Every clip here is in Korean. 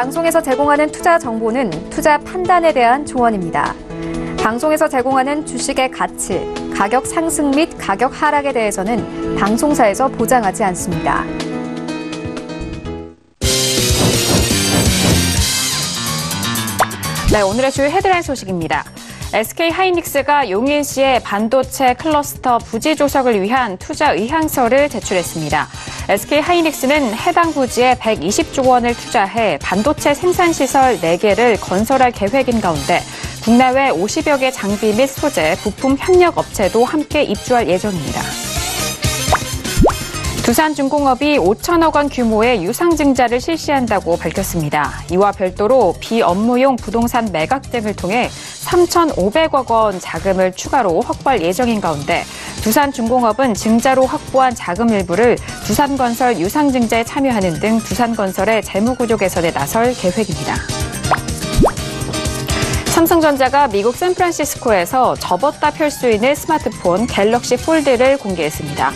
방송에서 제공하는 투자 정보는 투자 판단에 대한 조언입니다. 방송에서 제공하는 주식의 가치, 가격 상승 및 가격 하락에 대해서는 방송사에서 보장하지 않습니다. 네, 오늘의 주요 헤드라인 소식입니다. SK하이닉스가 용인시에 반도체 클러스터 부지 조성을 위한 투자 의향서를 제출했습니다. SK하이닉스는 해당 부지에 120조 원을 투자해 반도체 생산시설 4개를 건설할 계획인 가운데 국내외 50여 개 장비 및 소재, 부품 협력 업체도 함께 입주할 예정입니다. 두산중공업이 5천억 원 규모의 유상증자를 실시한다고 밝혔습니다. 이와 별도로 비업무용 부동산 매각 등을 통해 3,500억 원 자금을 추가로 확보할 예정인 가운데 두산중공업은 증자로 확보한 자금 일부를 두산건설 유상증자에 참여하는 등 두산건설의 재무구조 개선에 나설 계획입니다. 삼성전자가 미국 샌프란시스코에서 접었다 펼 수 있는 스마트폰 갤럭시 폴드를 공개했습니다.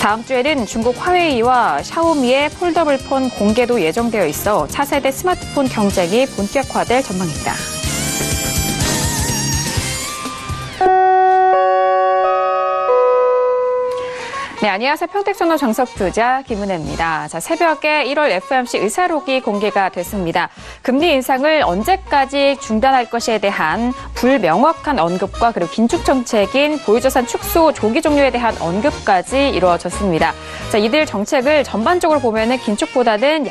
다음 주에는 중국 화웨이와 샤오미의 폴더블 폰 공개도 예정되어 있어 차세대 스마트폰 경쟁이 본격화될 전망입니다. 네, 안녕하세요. 평택전도 정석투자 김은혜입니다. 자, 새벽에 1월 FOMC 의사록이 공개가 됐습니다. 금리 인상을 언제까지 중단할 것에 대한 불명확한 언급과 그리고 긴축 정책인 보유자산 축소 조기 종료에 대한 언급까지 이루어졌습니다. 자, 이들 정책을 전반적으로 보면은 긴축보다는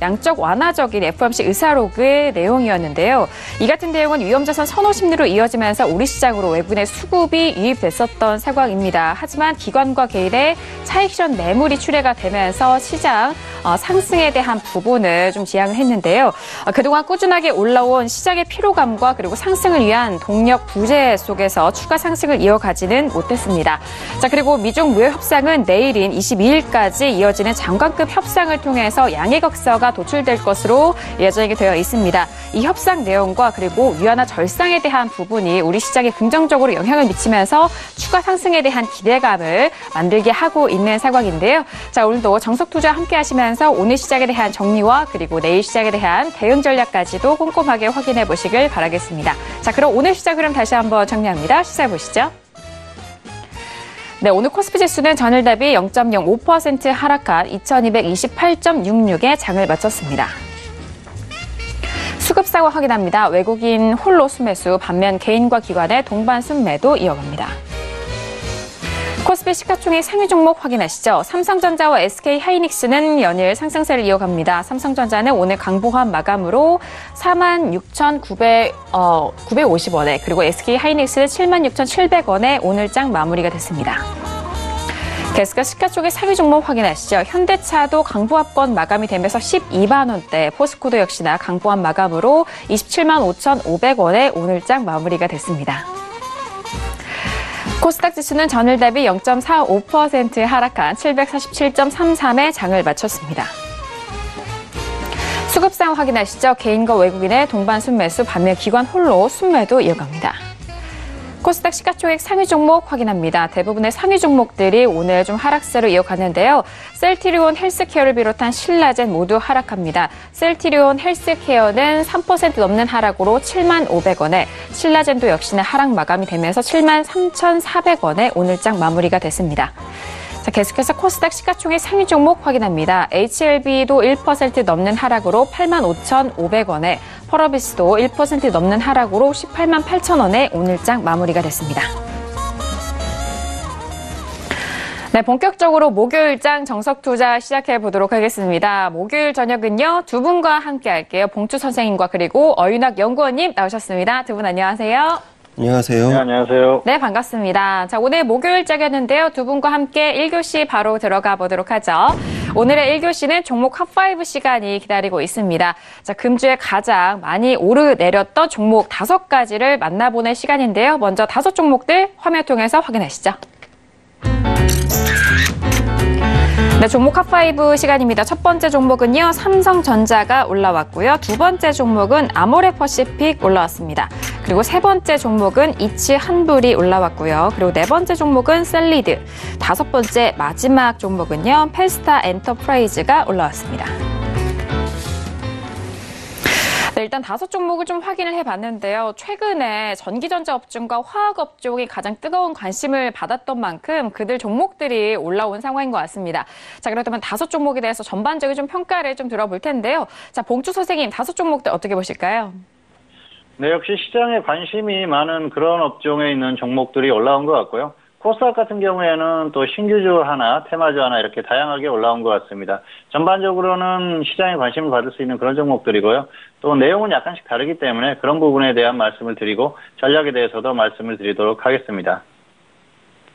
양적 완화적인 FOMC 의사록의 내용이었는데요. 이 같은 내용은 위험자산 선호 심리로 이어지면서 우리 시장으로 외국인의 수급이 유입됐었던 상황입니다. 하지만 기관과 개인의 차익 실현 매물이 출회가 되면서 시장 상승에 대한 부분을 좀 지향을 했는데요. 그동안 꾸준하게 올라온 시장의 피로감과 그리고 상승을 위한 동력 부재 속에서 추가 상승을 이어가지는 못했습니다. 자, 그리고 미중 무역 협상은 내일인 22일까지 이어지는 장관급 협상을 통해서 양해각서가 도출될 것으로 예정이 되어 있습니다. 이 협상 내용과 그리고 위안화 절상에 대한 부분이 우리 시장에 긍정적으로 영향을 미치면서 추가 상승에 대한 기대감을 만들게 하고 있는 상황인데요. 자, 오늘도 정석투자 함께 하시면서 오늘 시장에 대한 정리와 그리고 내일 시장에 대한 대응 전략까지도 꼼꼼하게 확인해 보시길 바라겠습니다. 자, 그럼 오늘 시장 흐름 다시 한번 정리합니다. 시작해 보시죠. 네, 오늘 코스피 지수는 전일 대비 0.05% 하락한 2228.66에 장을 마쳤습니다. 수급 상황 확인합니다. 외국인 홀로 순매수, 반면 개인과 기관의 동반 순매도 이어갑니다. 코스피 시가총액 상위 종목 확인하시죠. 삼성전자와 SK하이닉스는 연일 상승세를 이어갑니다. 삼성전자는 오늘 강보합 마감으로 46,950원에 그리고 SK하이닉스는 76,700원에 오늘장 마무리가 됐습니다. 계속해서 시가총액 상위 종목 확인하시죠. 현대차도 강보합권 마감이 되면서 12만 원대, 포스코도 역시나 강보합 마감으로 27만 5,500원에 오늘장 마무리가 됐습니다. 코스닥 지수는 전일 대비 0.45% 하락한 747.33에 장을 마쳤습니다. 수급 상황 확인하시죠. 개인과 외국인의 동반 순매수, 반면 기관 홀로 순매도 이어갑니다. 코스닥 시가총액 상위 종목 확인합니다. 대부분의 상위 종목들이 오늘 좀 하락세로 이어가는데요. 셀트리온 헬스케어를 비롯한 신라젠 모두 하락합니다. 셀트리온 헬스케어는 3% 넘는 하락으로 7만 500원에, 신라젠도 역시나 하락 마감이 되면서 7만 3,400원에 오늘장 마무리가 됐습니다. 자, 계속해서 코스닥 시가총액 상위 종목 확인합니다. HLB도 1% 넘는 하락으로 8만 5,500원에, 펄어비스도 1% 넘는 하락으로 18만 8,000원에 오늘장 마무리가 됐습니다. 네, 본격적으로 목요일장 정석투자 시작해 보도록 하겠습니다. 목요일 저녁은요, 두 분과 함께 할게요. 봉주 선생님과 그리고 어윤학 연구원님 나오셨습니다. 두 분 안녕하세요. 안녕하세요. 네, 안녕하세요. 네, 반갑습니다. 자, 오늘 목요일장이었는데요. 두 분과 함께 1교시 바로 들어가 보도록 하죠. 오늘의 1교시는 종목 핫5 시간이 기다리고 있습니다. 자, 금주에 가장 많이 오르내렸던 종목 5가지를 만나보는 시간인데요. 먼저 5종목들 화면 통해서 확인하시죠. 네, 종목 핫5 시간입니다. 첫 번째 종목은요, 삼성전자가 올라왔고요. 두 번째 종목은 아모레퍼시픽 올라왔습니다. 그리고 세 번째 종목은 이치한불이 올라왔고요. 그리고 네 번째 종목은 셀리드. 다섯 번째 마지막 종목은요, 펠스타 엔터프라이즈가 올라왔습니다. 일단 5종목을 좀 확인을 해봤는데요. 최근에 전기전자 업종과 화학 업종이 가장 뜨거운 관심을 받았던 만큼 그들 종목들이 올라온 상황인 것 같습니다. 자, 그렇다면 5종목에 대해서 전반적인 좀 평가를 좀 들어볼 텐데요. 자, 봉주 선생님, 5종목들 어떻게 보실까요? 네, 역시 시장에 관심이 많은 그런 업종에 있는 종목들이 올라온 것 같고요. 코스닥 같은 경우에는 또 신규주 하나, 테마주 하나 이렇게 다양하게 올라온 것 같습니다. 전반적으로는 시장에 관심을 받을 수 있는 그런 종목들이고요. 또 내용은 약간씩 다르기 때문에 그런 부분에 대한 말씀을 드리고 전략에 대해서도 말씀을 드리도록 하겠습니다.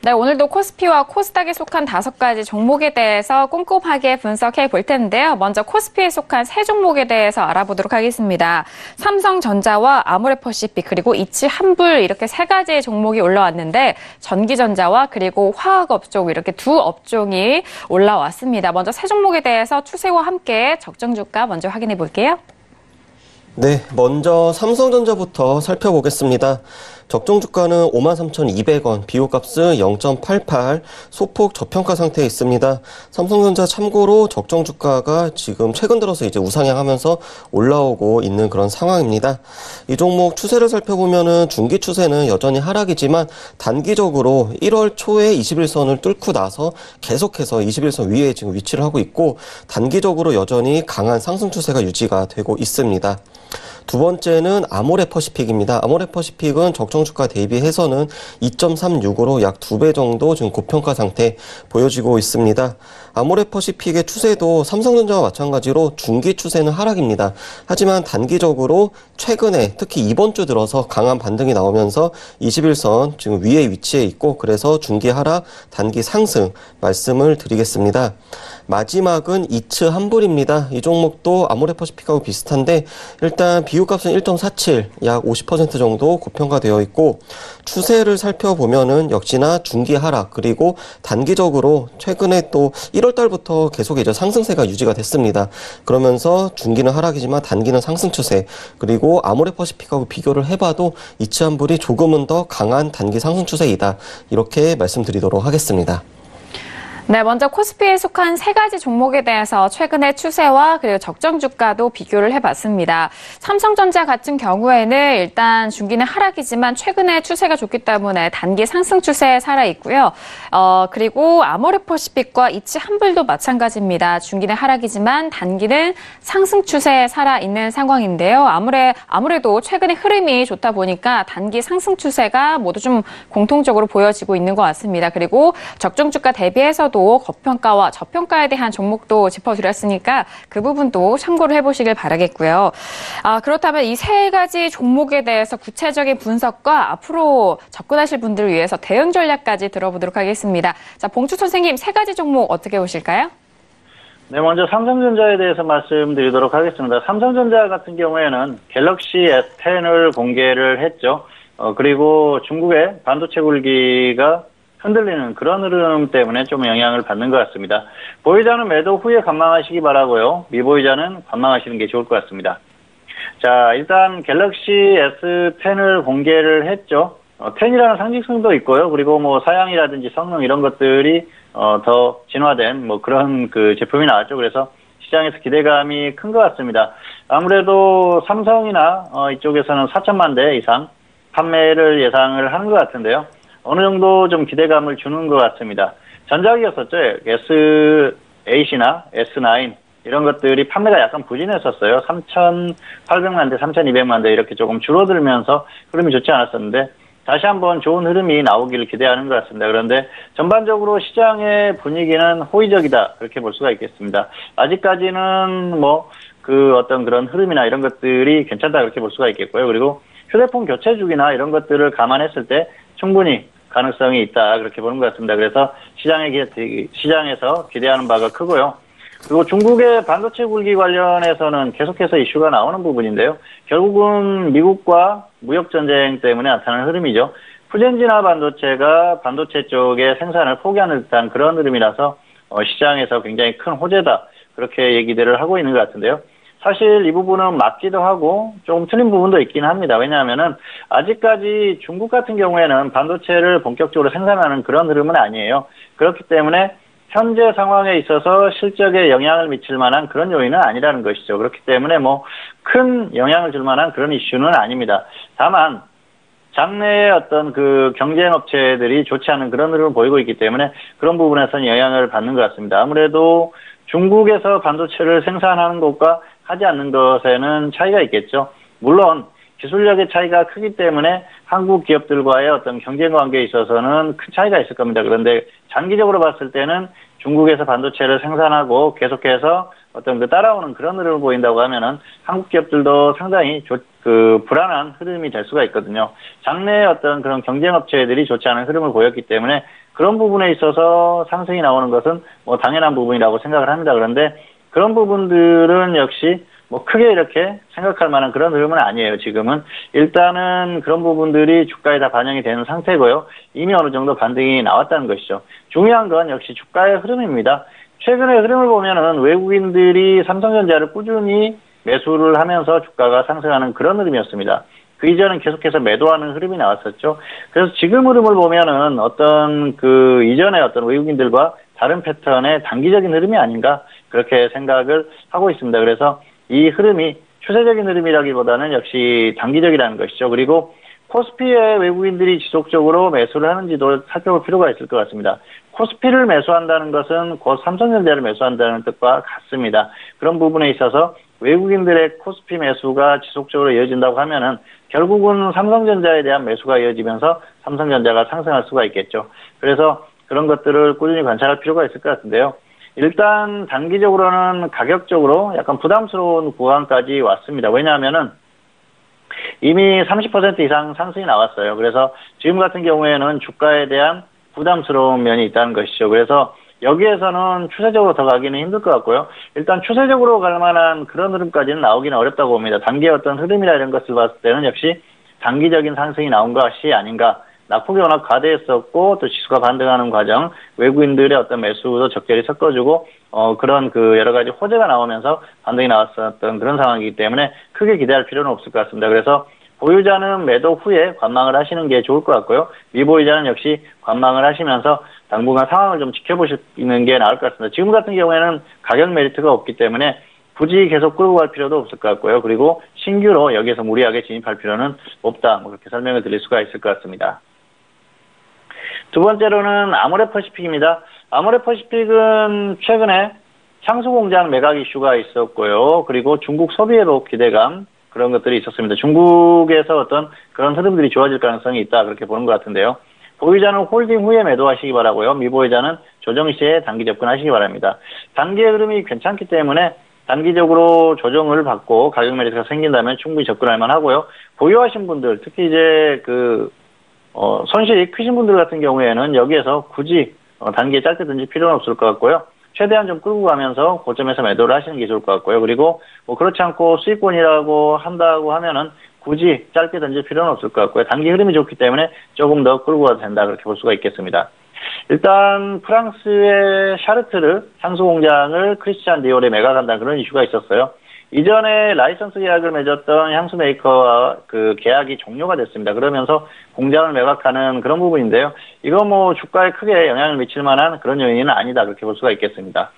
네, 오늘도 코스피와 코스닥에 속한 5가지 종목에 대해서 꼼꼼하게 분석해 볼 텐데요. 먼저 코스피에 속한 3종목에 대해서 알아보도록 하겠습니다. 삼성전자와 아모레퍼시픽 그리고 이치한불 이렇게 3가지의 종목이 올라왔는데 전기전자와 그리고 화학업종 이렇게 2 업종이 올라왔습니다. 먼저 3종목에 대해서 추세와 함께 적정주가 먼저 확인해 볼게요. 네, 먼저 삼성전자부터 살펴보겠습니다. 적정 주가는 53,200원, 비교값은 0.88, 소폭 저평가 상태에 있습니다. 삼성전자 참고로 적정 주가가 지금 최근 들어서 이제 우상향하면서 올라오고 있는 그런 상황입니다. 이 종목 추세를 살펴보면은 중기 추세는 여전히 하락이지만 단기적으로 1월 초에 21선을 뚫고 나서 계속해서 21선 위에 지금 위치를 하고 있고 단기적으로 여전히 강한 상승 추세가 유지가 되고 있습니다. 두 번째는 아모레퍼시픽입니다. 아모레퍼시픽은 적정 주가 대비해서는 2.36으로 약 2배 정도 지금 고평가 상태 보여지고 있습니다. 아모레퍼시픽의 추세도 삼성전자와 마찬가지로 중기 추세는 하락입니다. 하지만 단기적으로 최근에 특히 이번 주 들어서 강한 반등이 나오면서 21선 지금 위에 위치해 있고 그래서 중기 하락, 단기 상승 말씀을 드리겠습니다. 마지막은 이츠한불입니다. 이 종목도 아모레퍼시픽하고 비슷한데 일단 비교값은 1.47, 약 50% 정도 고평가되어 있고 추세를 살펴보면은 역시나 중기 하락 그리고 단기적으로 최근에 또 1월 달부터 계속 이제 상승세가 유지가 됐습니다. 그러면서 중기는 하락이지만 단기는 상승 추세 그리고 아모레퍼시픽하고 비교를 해봐도 이츠한불이 조금은 더 강한 단기 상승 추세이다. 이렇게 말씀드리도록 하겠습니다. 네, 먼저 코스피에 속한 3가지 종목에 대해서 최근의 추세와 그리고 적정 주가도 비교를 해봤습니다. 삼성전자 같은 경우에는 일단 중기는 하락이지만 최근에 추세가 좋기 때문에 단기 상승 추세에 살아있고요. 그리고 아모레퍼시픽과 이치한불도 마찬가지입니다. 중기는 하락이지만 단기는 상승 추세에 살아있는 상황인데요. 아무래도 최근에 흐름이 좋다 보니까 단기 상승 추세가 모두 좀 공통적으로 보여지고 있는 것 같습니다. 그리고 적정 주가 대비해서도 고평가와 저평가에 대한 종목도 짚어드렸으니까 그 부분도 참고를 해보시길 바라겠고요. 그렇다면 이 3가지 종목에 대해서 구체적인 분석과 앞으로 접근하실 분들을 위해서 대응 전략까지 들어보도록 하겠습니다. 자, 봉주 선생님 3가지 종목 어떻게 보실까요? 네, 먼저 삼성전자에 대해서 말씀드리도록 하겠습니다. 삼성전자 같은 경우에는 갤럭시 S10을 공개를 했죠. 그리고 중국의 반도체 굴기가 흔들리는 그런 흐름 때문에 좀 영향을 받는 것 같습니다. 보유자는 매도 후에 관망하시기 바라고요. 미보유자는 관망하시는 게 좋을 것 같습니다. 자, 일단 갤럭시 S10을 공개를 했죠. 10이라는 상징성도 있고요. 그리고 뭐 사양이라든지 성능 이런 것들이 더 진화된 뭐 그런 그 제품이 나왔죠. 그래서 시장에서 기대감이 큰 것 같습니다. 아무래도 삼성이나 이쪽에서는 4천만 대 이상 판매를 예상을 하는 것 같은데요. 어느 정도 좀 기대감을 주는 것 같습니다. 전작이었었죠. S8이나 S9 이런 것들이 판매가 약간 부진했었어요. 3,800만 대, 3,200만 대 이렇게 조금 줄어들면서 흐름이 좋지 않았었는데 다시 한번 좋은 흐름이 나오기를 기대하는 것 같습니다. 그런데 전반적으로 시장의 분위기는 호의적이다 그렇게 볼 수가 있겠습니다. 아직까지는 뭐 그 어떤 그런 흐름이나 이런 것들이 괜찮다 그렇게 볼 수가 있겠고요. 그리고 휴대폰 교체 주기나 이런 것들을 감안했을 때 충분히 가능성이 있다 그렇게 보는 것 같습니다. 그래서 시장에서 기대하는 바가 크고요. 그리고 중국의 반도체 굴기 관련해서는 계속해서 이슈가 나오는 부분인데요. 결국은 미국과 무역전쟁 때문에 나타나는 흐름이죠. 푸젠지나 반도체가 반도체 쪽의 생산을 포기하는 듯한 그런 흐름이라서 시장에서 굉장히 큰 호재다 그렇게 얘기들을 하고 있는 것 같은데요. 사실 이 부분은 맞기도 하고 조금 틀린 부분도 있긴 합니다. 왜냐하면은 아직까지 중국 같은 경우에는 반도체를 본격적으로 생산하는 그런 흐름은 아니에요. 그렇기 때문에 현재 상황에 있어서 실적에 영향을 미칠 만한 그런 요인은 아니라는 것이죠. 그렇기 때문에 뭐 큰 영향을 줄 만한 그런 이슈는 아닙니다. 다만 장내의 어떤 그 경쟁업체들이 좋지 않은 그런 흐름을 보이고 있기 때문에 그런 부분에서는 영향을 받는 것 같습니다. 아무래도 중국에서 반도체를 생산하는 것과 하지 않는 것에는 차이가 있겠죠. 물론 기술력의 차이가 크기 때문에 한국 기업들과의 어떤 경쟁 관계에 있어서는 큰 차이가 있을 겁니다. 그런데 장기적으로 봤을 때는 중국에서 반도체를 생산하고 계속해서 어떤 그 따라오는 그런 흐름을 보인다고 하면은 한국 기업들도 상당히 불안한 흐름이 될 수가 있거든요. 장내의 어떤 그런 경쟁업체들이 좋지 않은 흐름을 보였기 때문에 그런 부분에 있어서 상승이 나오는 것은 뭐 당연한 부분이라고 생각을 합니다. 그런데 그런 부분들은 역시 뭐 크게 이렇게 생각할 만한 그런 흐름은 아니에요. 지금은 일단은 그런 부분들이 주가에 다 반영이 되는 상태고요. 이미 어느 정도 반등이 나왔다는 것이죠. 중요한 건 역시 주가의 흐름입니다. 최근의 흐름을 보면은 외국인들이 삼성전자를 꾸준히 매수를 하면서 주가가 상승하는 그런 흐름이었습니다. 그 이전은 계속해서 매도하는 흐름이 나왔었죠. 그래서 지금 흐름을 보면은 어떤 그 이전의 어떤 외국인들과 다른 패턴의 단기적인 흐름이 아닌가 그렇게 생각을 하고 있습니다. 그래서 이 흐름이 추세적인 흐름이라기보다는 역시 단기적이라는 것이죠. 그리고 코스피에 외국인들이 지속적으로 매수를 하는지도 살펴볼 필요가 있을 것 같습니다. 코스피를 매수한다는 것은 곧 삼성전자를 매수한다는 뜻과 같습니다. 그런 부분에 있어서 외국인들의 코스피 매수가 지속적으로 이어진다고 하면은 결국은 삼성전자에 대한 매수가 이어지면서 삼성전자가 상승할 수가 있겠죠. 그래서 그런 것들을 꾸준히 관찰할 필요가 있을 것 같은데요. 일단 단기적으로는 가격적으로 약간 부담스러운 구간까지 왔습니다. 왜냐하면은 이미 30% 이상 상승이 나왔어요. 그래서 지금 같은 경우에는 주가에 대한 부담스러운 면이 있다는 것이죠. 그래서 여기에서는 추세적으로 더 가기는 힘들 것 같고요. 일단 추세적으로 갈 만한 그런 흐름까지는 나오기는 어렵다고 봅니다. 단기의 어떤 흐름이나 이런 것을 봤을 때는 역시 단기적인 상승이 나온 것이 아닌가. 낙폭이 워낙 과대했었고 또 지수가 반등하는 과정, 외국인들의 어떤 매수도 적절히 섞어주고 그런 그 여러 가지 호재가 나오면서 반등이 나왔었던 그런 상황이기 때문에 크게 기대할 필요는 없을 것 같습니다. 그래서 보유자는 매도 후에 관망을 하시는 게 좋을 것 같고요. 미보유자는 역시 관망을 하시면서 당분간 상황을 좀 지켜보시는 게 나을 것 같습니다. 지금 같은 경우에는 가격 메리트가 없기 때문에 굳이 계속 끌고 갈 필요도 없을 것 같고요. 그리고 신규로 여기에서 무리하게 진입할 필요는 없다. 뭐 그렇게 설명을 드릴 수가 있을 것 같습니다. 두 번째로는 아모레퍼시픽입니다. 아모레퍼시픽은 최근에 향수공장 매각 이슈가 있었고요. 그리고 중국 소비 회복 기대감 그런 것들이 있었습니다. 중국에서 어떤 그런 흐름들이 좋아질 가능성이 있다 그렇게 보는 것 같은데요. 보유자는 홀딩 후에 매도하시기 바라고요. 미보유자는 조정 시에 단기 접근하시기 바랍니다. 단기의 흐름이 괜찮기 때문에 단기적으로 조정을 받고 가격 메리트가 생긴다면 충분히 접근할 만하고요. 보유하신 분들 특히 이제 손실이 크신 분들 같은 경우에는 여기에서 굳이 단기에 짧게 던질 필요는 없을 것 같고요. 최대한 좀 끌고 가면서 고점에서 매도를 하시는 게 좋을 것 같고요. 그리고 그렇지 않고 수익권이라고 한다고 하면은 굳이 짧게 던질 필요는 없을 것 같고요. 단기 흐름이 좋기 때문에 조금 더 끌고 가도 된다 그렇게 볼 수가 있겠습니다. 일단 프랑스의 샤르트르 향수 공장을 크리스찬 디올에 매각한다는 그런 이슈가 있었어요. 이전에 라이선스 계약을 맺었던 향수 메이커와 그 계약이 종료가 됐습니다. 그러면서 공장을 매각하는 그런 부분인데요. 이거 주가에 크게 영향을 미칠 만한 그런 요인은 아니다. 그렇게 볼 수가 있겠습니다.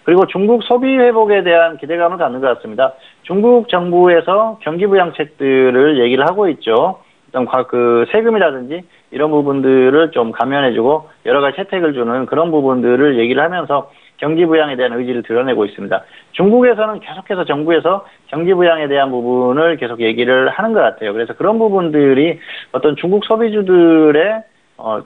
그리고 중국 소비 회복에 대한 기대감을 갖는 것 같습니다. 중국 정부에서 경기 부양책들을 얘기를 하고 있죠. 어떤 세금이라든지 이런 부분들을 좀 감면해주고 여러 가지 혜택을 주는 그런 부분들을 얘기를 하면서 경기 부양에 대한 의지를 드러내고 있습니다. 중국에서는 계속해서 정부에서 경기 부양에 대한 부분을 계속 얘기를 하는 것 같아요. 그래서 그런 부분들이 어떤 중국 소비주들의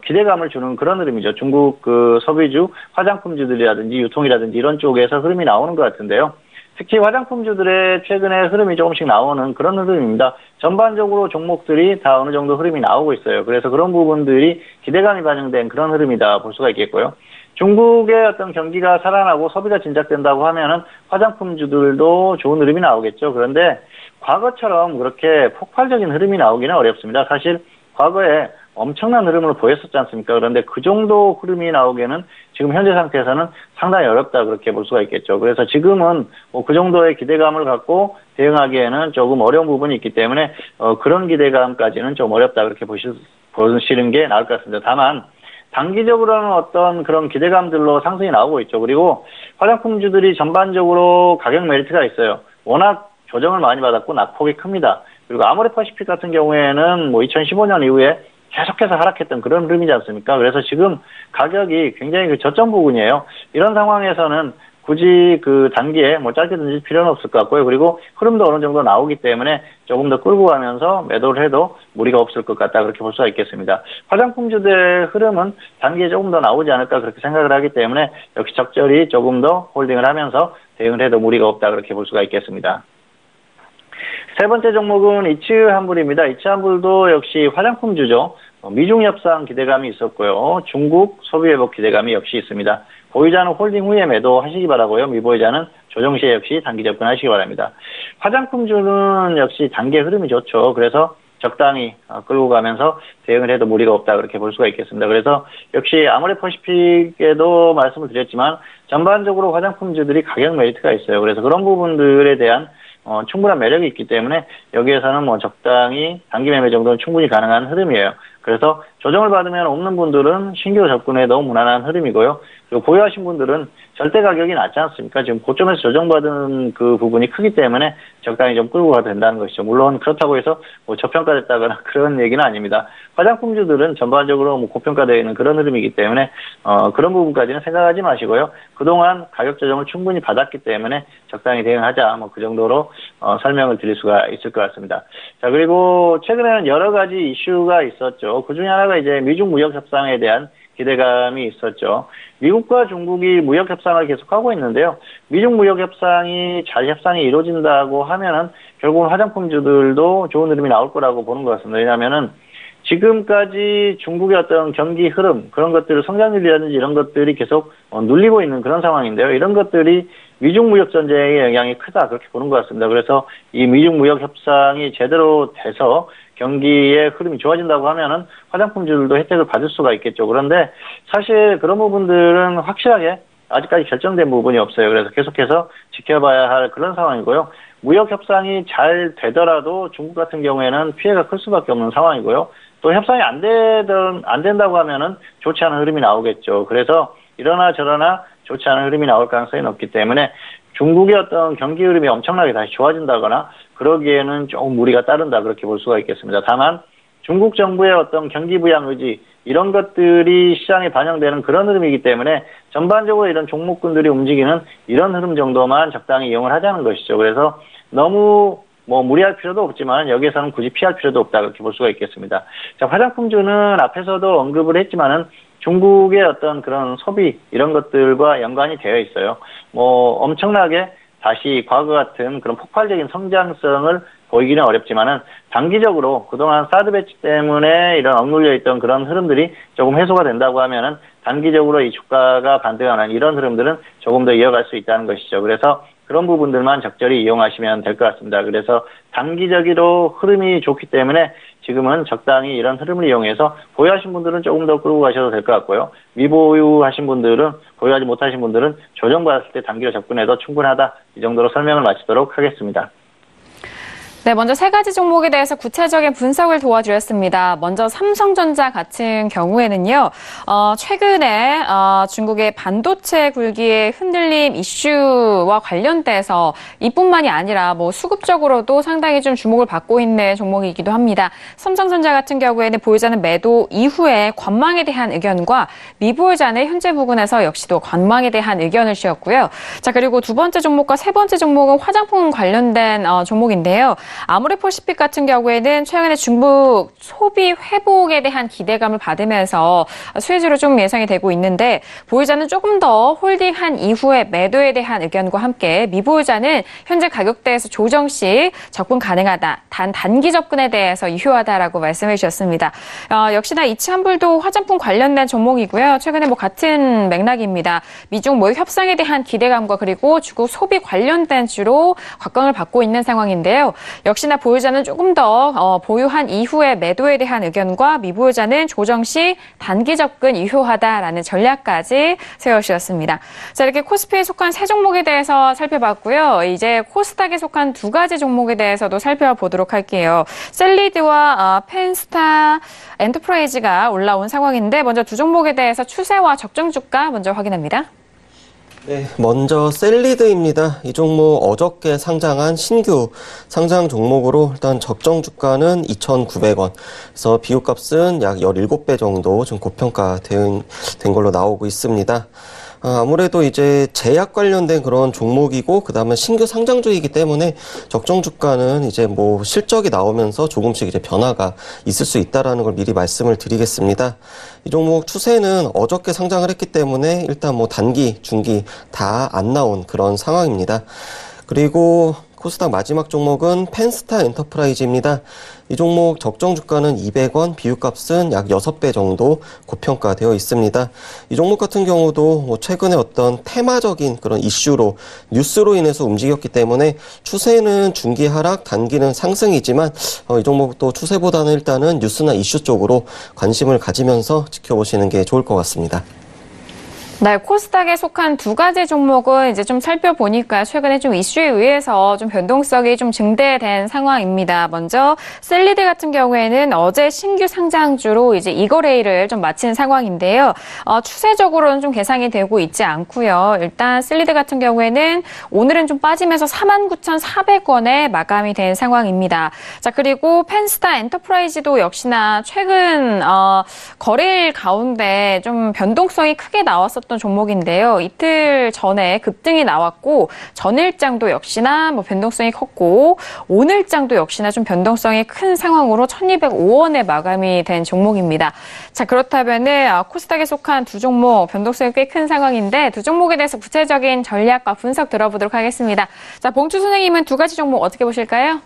기대감을 주는 그런 흐름이죠. 중국 소비주, 화장품주들이라든지 유통이라든지 이런 쪽에서 흐름이 나오는 것 같은데요. 특히 화장품주들의 최근에 흐름이 조금씩 나오는 그런 흐름입니다. 전반적으로 종목들이 다 어느 정도 흐름이 나오고 있어요. 그래서 그런 부분들이 기대감이 반영된 그런 흐름이다 볼 수가 있겠고요. 중국의 어떤 경기가 살아나고 소비가 진작된다고 하면은 화장품주들도 좋은 흐름이 나오겠죠. 그런데 과거처럼 그렇게 폭발적인 흐름이 나오기는 어렵습니다. 사실 과거에 엄청난 흐름을 보였었지 않습니까? 그런데 그 정도 흐름이 나오기에는 지금 현재 상태에서는 상당히 어렵다 그렇게 볼 수가 있겠죠. 그래서 지금은 그 정도의 기대감을 갖고 대응하기에는 조금 어려운 부분이 있기 때문에 그런 기대감까지는 좀 어렵다 그렇게 보시는 게 나을 것 같습니다. 다만 단기적으로는 어떤 그런 기대감들로 상승이 나오고 있죠. 그리고 화장품주들이 전반적으로 가격 메리트가 있어요. 워낙 조정을 많이 받았고 낙폭이 큽니다. 그리고 아모레퍼시픽 같은 경우에는 뭐 2015년 이후에 계속해서 하락했던 그런 흐름이지 않습니까? 그래서 지금 가격이 굉장히 그 저점 부분이에요. 이런 상황에서는 굳이 그 단기에 뭐 짧게 던질 필요는 없을 것 같고요. 그리고 흐름도 어느 정도 나오기 때문에 조금 더 끌고 가면서 매도를 해도 무리가 없을 것 같다. 그렇게 볼 수가 있겠습니다. 화장품주들의 흐름은 단기에 조금 더 나오지 않을까 그렇게 생각을 하기 때문에 역시 적절히 조금 더 홀딩을 하면서 대응을 해도 무리가 없다. 그렇게 볼 수가 있겠습니다. 세 번째 종목은 이츠한불입니다. 이츠한불도 역시 화장품주죠. 미중 협상 기대감이 있었고요. 중국 소비 회복 기대감이 역시 있습니다. 보유자는 홀딩 후에 매도하시기 바라고요. 미보유자는 조정 시에 역시 단기 접근하시기 바랍니다. 화장품주는 역시 단기 흐름이 좋죠. 그래서 적당히 끌고 가면서 대응을 해도 무리가 없다 그렇게 볼 수가 있겠습니다. 그래서 역시 아모레퍼시픽에도 말씀을 드렸지만 전반적으로 화장품주들이 가격 메리트가 있어요. 그래서 그런 부분들에 대한 충분한 매력이 있기 때문에 여기에서는 뭐 적당히 단기 매매 정도는 충분히 가능한 흐름이에요. 그래서 조정을 받으면 없는 분들은 신규 접근에도 무난한 흐름이고요. 그리고 보유하신 분들은 절대 가격이 낮지 않습니까? 지금 고점에서 조정받은 그 부분이 크기 때문에 적당히 좀 끌고 가도 된다는 것이죠. 물론 그렇다고 해서 뭐 저평가됐다거나 그런 얘기는 아닙니다. 화장품주들은 전반적으로 뭐 고평가되어 있는 그런 흐름이기 때문에 그런 부분까지는 생각하지 마시고요. 그동안 가격 조정을 충분히 받았기 때문에 적당히 대응하자 뭐 그 정도로 설명을 드릴 수가 있을 것 같습니다. 자, 그리고 최근에는 여러 가지 이슈가 있었죠. 그 중에 하나가 이제 미중 무역 협상에 대한 기대감이 있었죠. 미국과 중국이 무역 협상을 계속하고 있는데요. 미중 무역 협상이 잘 협상이 이루어진다고 하면은 결국은 화장품주들도 좋은 흐름이 나올 거라고 보는 것 같습니다. 왜냐하면은 지금까지 중국의 어떤 경기 흐름, 그런 것들을 성장률이라든지 이런 것들이 계속 눌리고 있는 그런 상황인데요. 이런 것들이 미중 무역 전쟁의 영향이 크다 그렇게 보는 것 같습니다. 그래서 이 미중 무역 협상이 제대로 돼서 경기의 흐름이 좋아진다고 하면은 화장품주들도 혜택을 받을 수가 있겠죠. 그런데 사실 그런 부분들은 확실하게 아직까지 결정된 부분이 없어요. 그래서 계속해서 지켜봐야 할 그런 상황이고요. 무역 협상이 잘 되더라도 중국 같은 경우에는 피해가 클 수밖에 없는 상황이고요. 또 협상이 안 된다고 하면은 좋지 않은 흐름이 나오겠죠. 그래서 이러나 저러나 좋지 않은 흐름이 나올 가능성이 높기 때문에 중국의 어떤 경기 흐름이 엄청나게 다시 좋아진다거나 그러기에는 조금 무리가 따른다 그렇게 볼 수가 있겠습니다. 다만 중국 정부의 어떤 경기 부양 의지 이런 것들이 시장에 반영되는 그런 흐름이기 때문에 전반적으로 이런 종목군들이 움직이는 이런 흐름 정도만 적당히 이용을 하자는 것이죠. 그래서 너무 무리할 필요도 없지만 여기에서는 굳이 피할 필요도 없다 그렇게 볼 수가 있겠습니다. 자, 화장품주는 앞에서도 언급을 했지만은 중국의 어떤 그런 소비 이런 것들과 연관이 되어 있어요. 엄청나게 다시 과거 같은 그런 폭발적인 성장성을 보이기는 어렵지만은 단기적으로 그동안 사드 배치 때문에 이런 억눌려 있던 그런 흐름들이 조금 해소가 된다고 하면은 단기적으로 이 주가가 반등하는 이런 흐름들은 조금 더 이어갈 수 있다는 것이죠. 그래서 그런 부분들만 적절히 이용하시면 될 것 같습니다. 그래서 단기적으로 흐름이 좋기 때문에 지금은 적당히 이런 흐름을 이용해서 보유하신 분들은 조금 더 끌고 가셔도 될 것 같고요. 미보유하신 분들은 보유하지 못하신 분들은 조정받았을 때 단기로 접근해도 충분하다. 이 정도로 설명을 마치도록 하겠습니다. 네, 먼저 세 가지 종목에 대해서 구체적인 분석을 도와드렸습니다. 먼저 삼성전자 같은 경우에는요, 최근에 중국의 반도체 굴기의 흔들림 이슈와 관련돼서 이뿐만이 아니라 수급적으로도 상당히 좀 주목을 받고 있는 종목이기도 합니다. 삼성전자 같은 경우에는 보유자는 매도 이후에 관망에 대한 의견과 미보유자는 현재 부근에서 역시도 관망에 대한 의견을 주었고요. 자, 그리고 두 번째 종목과 세 번째 종목은 화장품 관련된 종목인데요. 아모레퍼시픽 같은 경우에는 최근에 중국 소비 회복에 대한 기대감을 받으면서 수혜주로 좀 예상이 되고 있는데 보유자는 조금 더 홀딩한 이후에 매도에 대한 의견과 함께 미보유자는 현재 가격대에서 조정 시 접근 가능하다. 단 단기 접근에 대해서 유효하다라고 말씀해 주셨습니다. 역시나 이츠한불도 화장품 관련된 종목이고요. 최근에 같은 맥락입니다. 미중 무역 협상에 대한 기대감과 그리고 중국 소비 관련된 주로 곽광을 받고 있는 상황인데요. 역시나 보유자는 조금 더 보유한 이후에 매도에 대한 의견과 미보유자는 조정 시 단기 접근 유효하다라는 전략까지 세워주셨습니다. 자, 이렇게 코스피에 속한 세 종목에 대해서 살펴봤고요. 이제 코스닥에 속한 두 가지 종목에 대해서도 살펴보도록 할게요. 셀리드와 펜스타 엔터프라이즈가 올라온 상황인데 먼저 두 종목에 대해서 추세와 적정 주가 먼저 확인합니다. 네, 먼저 셀리드입니다. 이 종목 어저께 상장한 신규 상장 종목으로 일단 적정 주가는 2,900원. 그래서 비교값은 약 17배 정도 좀 고평가된 걸로 나오고 있습니다. 아무래도 이제 제약 관련된 그런 종목이고 그다음에 신규 상장주이기 때문에 적정 주가는 이제 뭐 실적이 나오면서 조금씩 이제 변화가 있을 수 있다라는 걸 미리 말씀을 드리겠습니다. 이 종목 추세는 어저께 상장을 했기 때문에 일단 뭐 단기, 중기 다 안 나온 그런 상황입니다. 그리고 코스닥 마지막 종목은 펜스타 엔터프라이즈입니다. 이 종목 적정 주가는 200원, 비유값은 약 6배 정도 고평가되어 있습니다. 이 종목 같은 경우도 최근에 어떤 테마적인 그런 이슈로, 뉴스로 인해서 움직였기 때문에 추세는 중기 하락, 단기는 상승이지만 이 종목도 추세보다는 일단은 뉴스나 이슈 쪽으로 관심을 가지면서 지켜보시는 게 좋을 것 같습니다. 네, 코스닥에 속한 두 가지 종목은 이제 좀 살펴보니까 최근에 좀 이슈에 의해서 좀 변동성이 좀 증대된 상황입니다. 먼저 셀리드 같은 경우에는 어제 신규 상장주로 이제 이거래일을 좀 마친 상황인데요. 추세적으로는 좀 개상이 되고 있지 않고요. 일단 셀리드 같은 경우에는 오늘은 좀 빠지면서 49,400원에 마감이 된 상황입니다. 자, 그리고 펜스타 엔터프라이즈도 역시나 최근 거래일 가운데 좀 변동성이 크게 나왔었던 종목인데요. 이틀 전에 급등이 나왔고 전일장도 역시나 뭐 변동성이 컸고 오늘장도 역시나 좀 변동성이 큰 상황으로 1,205원에 마감이 된 종목입니다. 자, 그렇다면은 코스닥에 속한 두 종목 변동성이 꽤 큰 상황인데 두 종목에 대해서 구체적인 전략과 분석 들어보도록 하겠습니다. 자, 봉주 선생님은 두 가지 종목 어떻게 보실까요?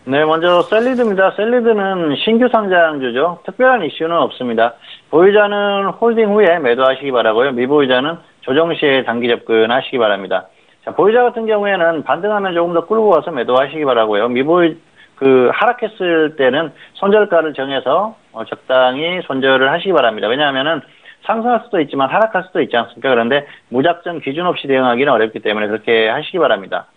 네, 먼저 셀리드입니다. 셀리드는 신규 상장주죠. 특별한 이슈는 없습니다. 보유자는 홀딩 후에 매도하시기 바라고요. 미보유자는 조정 시에 단기 접근하시기 바랍니다. 자, 보유자 같은 경우에는 반등하면 조금 더 끌고 와서 매도하시기 바라고요. 하락했을 때는 손절가를 정해서 적당히 손절을 하시기 바랍니다. 왜냐하면은 상승할 수도 있지만 하락할 수도 있지 않습니까? 그런데 무작정 기준 없이 대응하기는 어렵기 때문에 그렇게 하시기 바랍니다.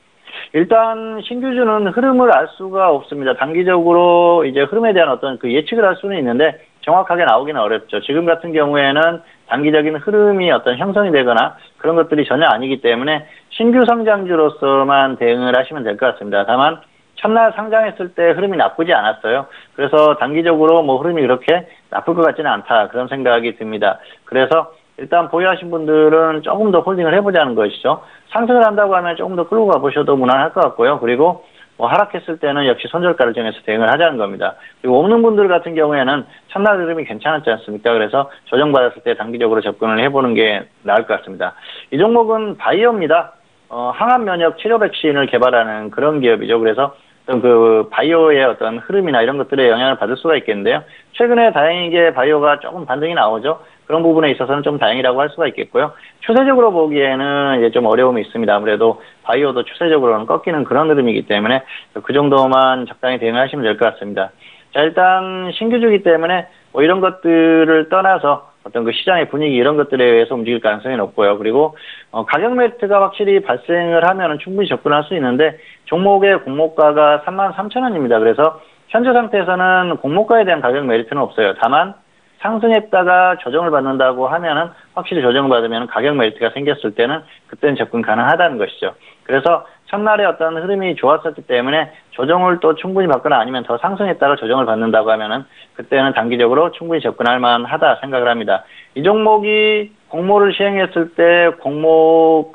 일단 신규주는 흐름을 알 수가 없습니다. 단기적으로 이제 흐름에 대한 어떤 그 예측을 할 수는 있는데 정확하게 나오기는 어렵죠. 지금 같은 경우에는 단기적인 흐름이 어떤 형성이 되거나 그런 것들이 전혀 아니기 때문에 신규 상장주로서만 대응을 하시면 될 것 같습니다. 다만 첫날 상장했을 때 흐름이 나쁘지 않았어요. 그래서 단기적으로 뭐 흐름이 그렇게 나쁠 것 같지는 않다, 그런 생각이 듭니다. 그래서 일단 보유하신 분들은 조금 더 홀딩을 해보자는 것이죠. 상승을 한다고 하면 조금 더 끌고 가보셔도 무난할 것 같고요. 그리고 뭐 하락했을 때는 역시 손절가를 정해서 대응을 하자는 겁니다. 그리고 없는 분들 같은 경우에는 첫날 흐름이 괜찮았지 않습니까? 그래서 조정받았을 때 단기적으로 접근을 해보는 게 나을 것 같습니다. 이 종목은 바이오입니다. 항암 면역 치료 백신을 개발하는 그런 기업이죠. 그래서 어떤 그 바이오의 어떤 흐름이나 이런 것들에 영향을 받을 수가 있겠는데요. 최근에 다행히게 바이오가 조금 반등이 나오죠. 그런 부분에 있어서는 좀 다행이라고 할 수가 있겠고요. 추세적으로 보기에는 이제 좀 어려움이 있습니다. 아무래도 바이오도 추세적으로는 꺾이는 그런 흐름이기 때문에 그 정도만 적당히 대응하시면 될 것 같습니다. 자, 일단 신규주기 때문에 뭐 이런 것들을 떠나서 어떤 그 시장의 분위기 이런 것들에 의해서 움직일 가능성이 높고요. 그리고 가격 메리트가 확실히 발생을 하면은 충분히 접근할 수 있는데 종목의 공모가가 33,000원입니다. 그래서 현재 상태에서는 공모가에 대한 가격 메리트는 없어요. 다만 상승했다가 조정을 받는다고 하면은 확실히 조정을 받으면 가격 메리트가 생겼을 때는 그때는 접근 가능하다는 것이죠. 그래서 첫날에 어떤 흐름이 좋았었기 때문에 조정을 또 충분히 받거나 아니면 더 상승했다가 조정을 받는다고 하면은 그때는 단기적으로 충분히 접근할 만하다 생각을 합니다. 이 종목이 공모를 시행했을 때 공모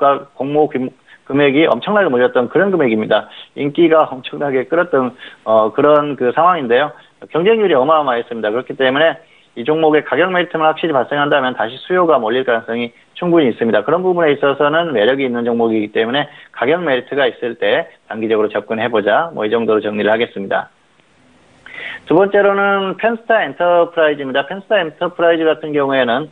금액이 엄청나게 몰렸던 그런 금액입니다. 인기가 엄청나게 끌었던 그런 그 상황인데요. 경쟁률이 어마어마했습니다. 그렇기 때문에 이 종목의 가격 메리트만 확실히 발생한다면 다시 수요가 몰릴 가능성이 충분히 있습니다. 그런 부분에 있어서는 매력이 있는 종목이기 때문에 가격 메리트가 있을 때 단기적으로 접근해보자, 뭐 이 정도로 정리를 하겠습니다. 두 번째로는 펜스타 엔터프라이즈입니다. 펜스타 엔터프라이즈 같은 경우에는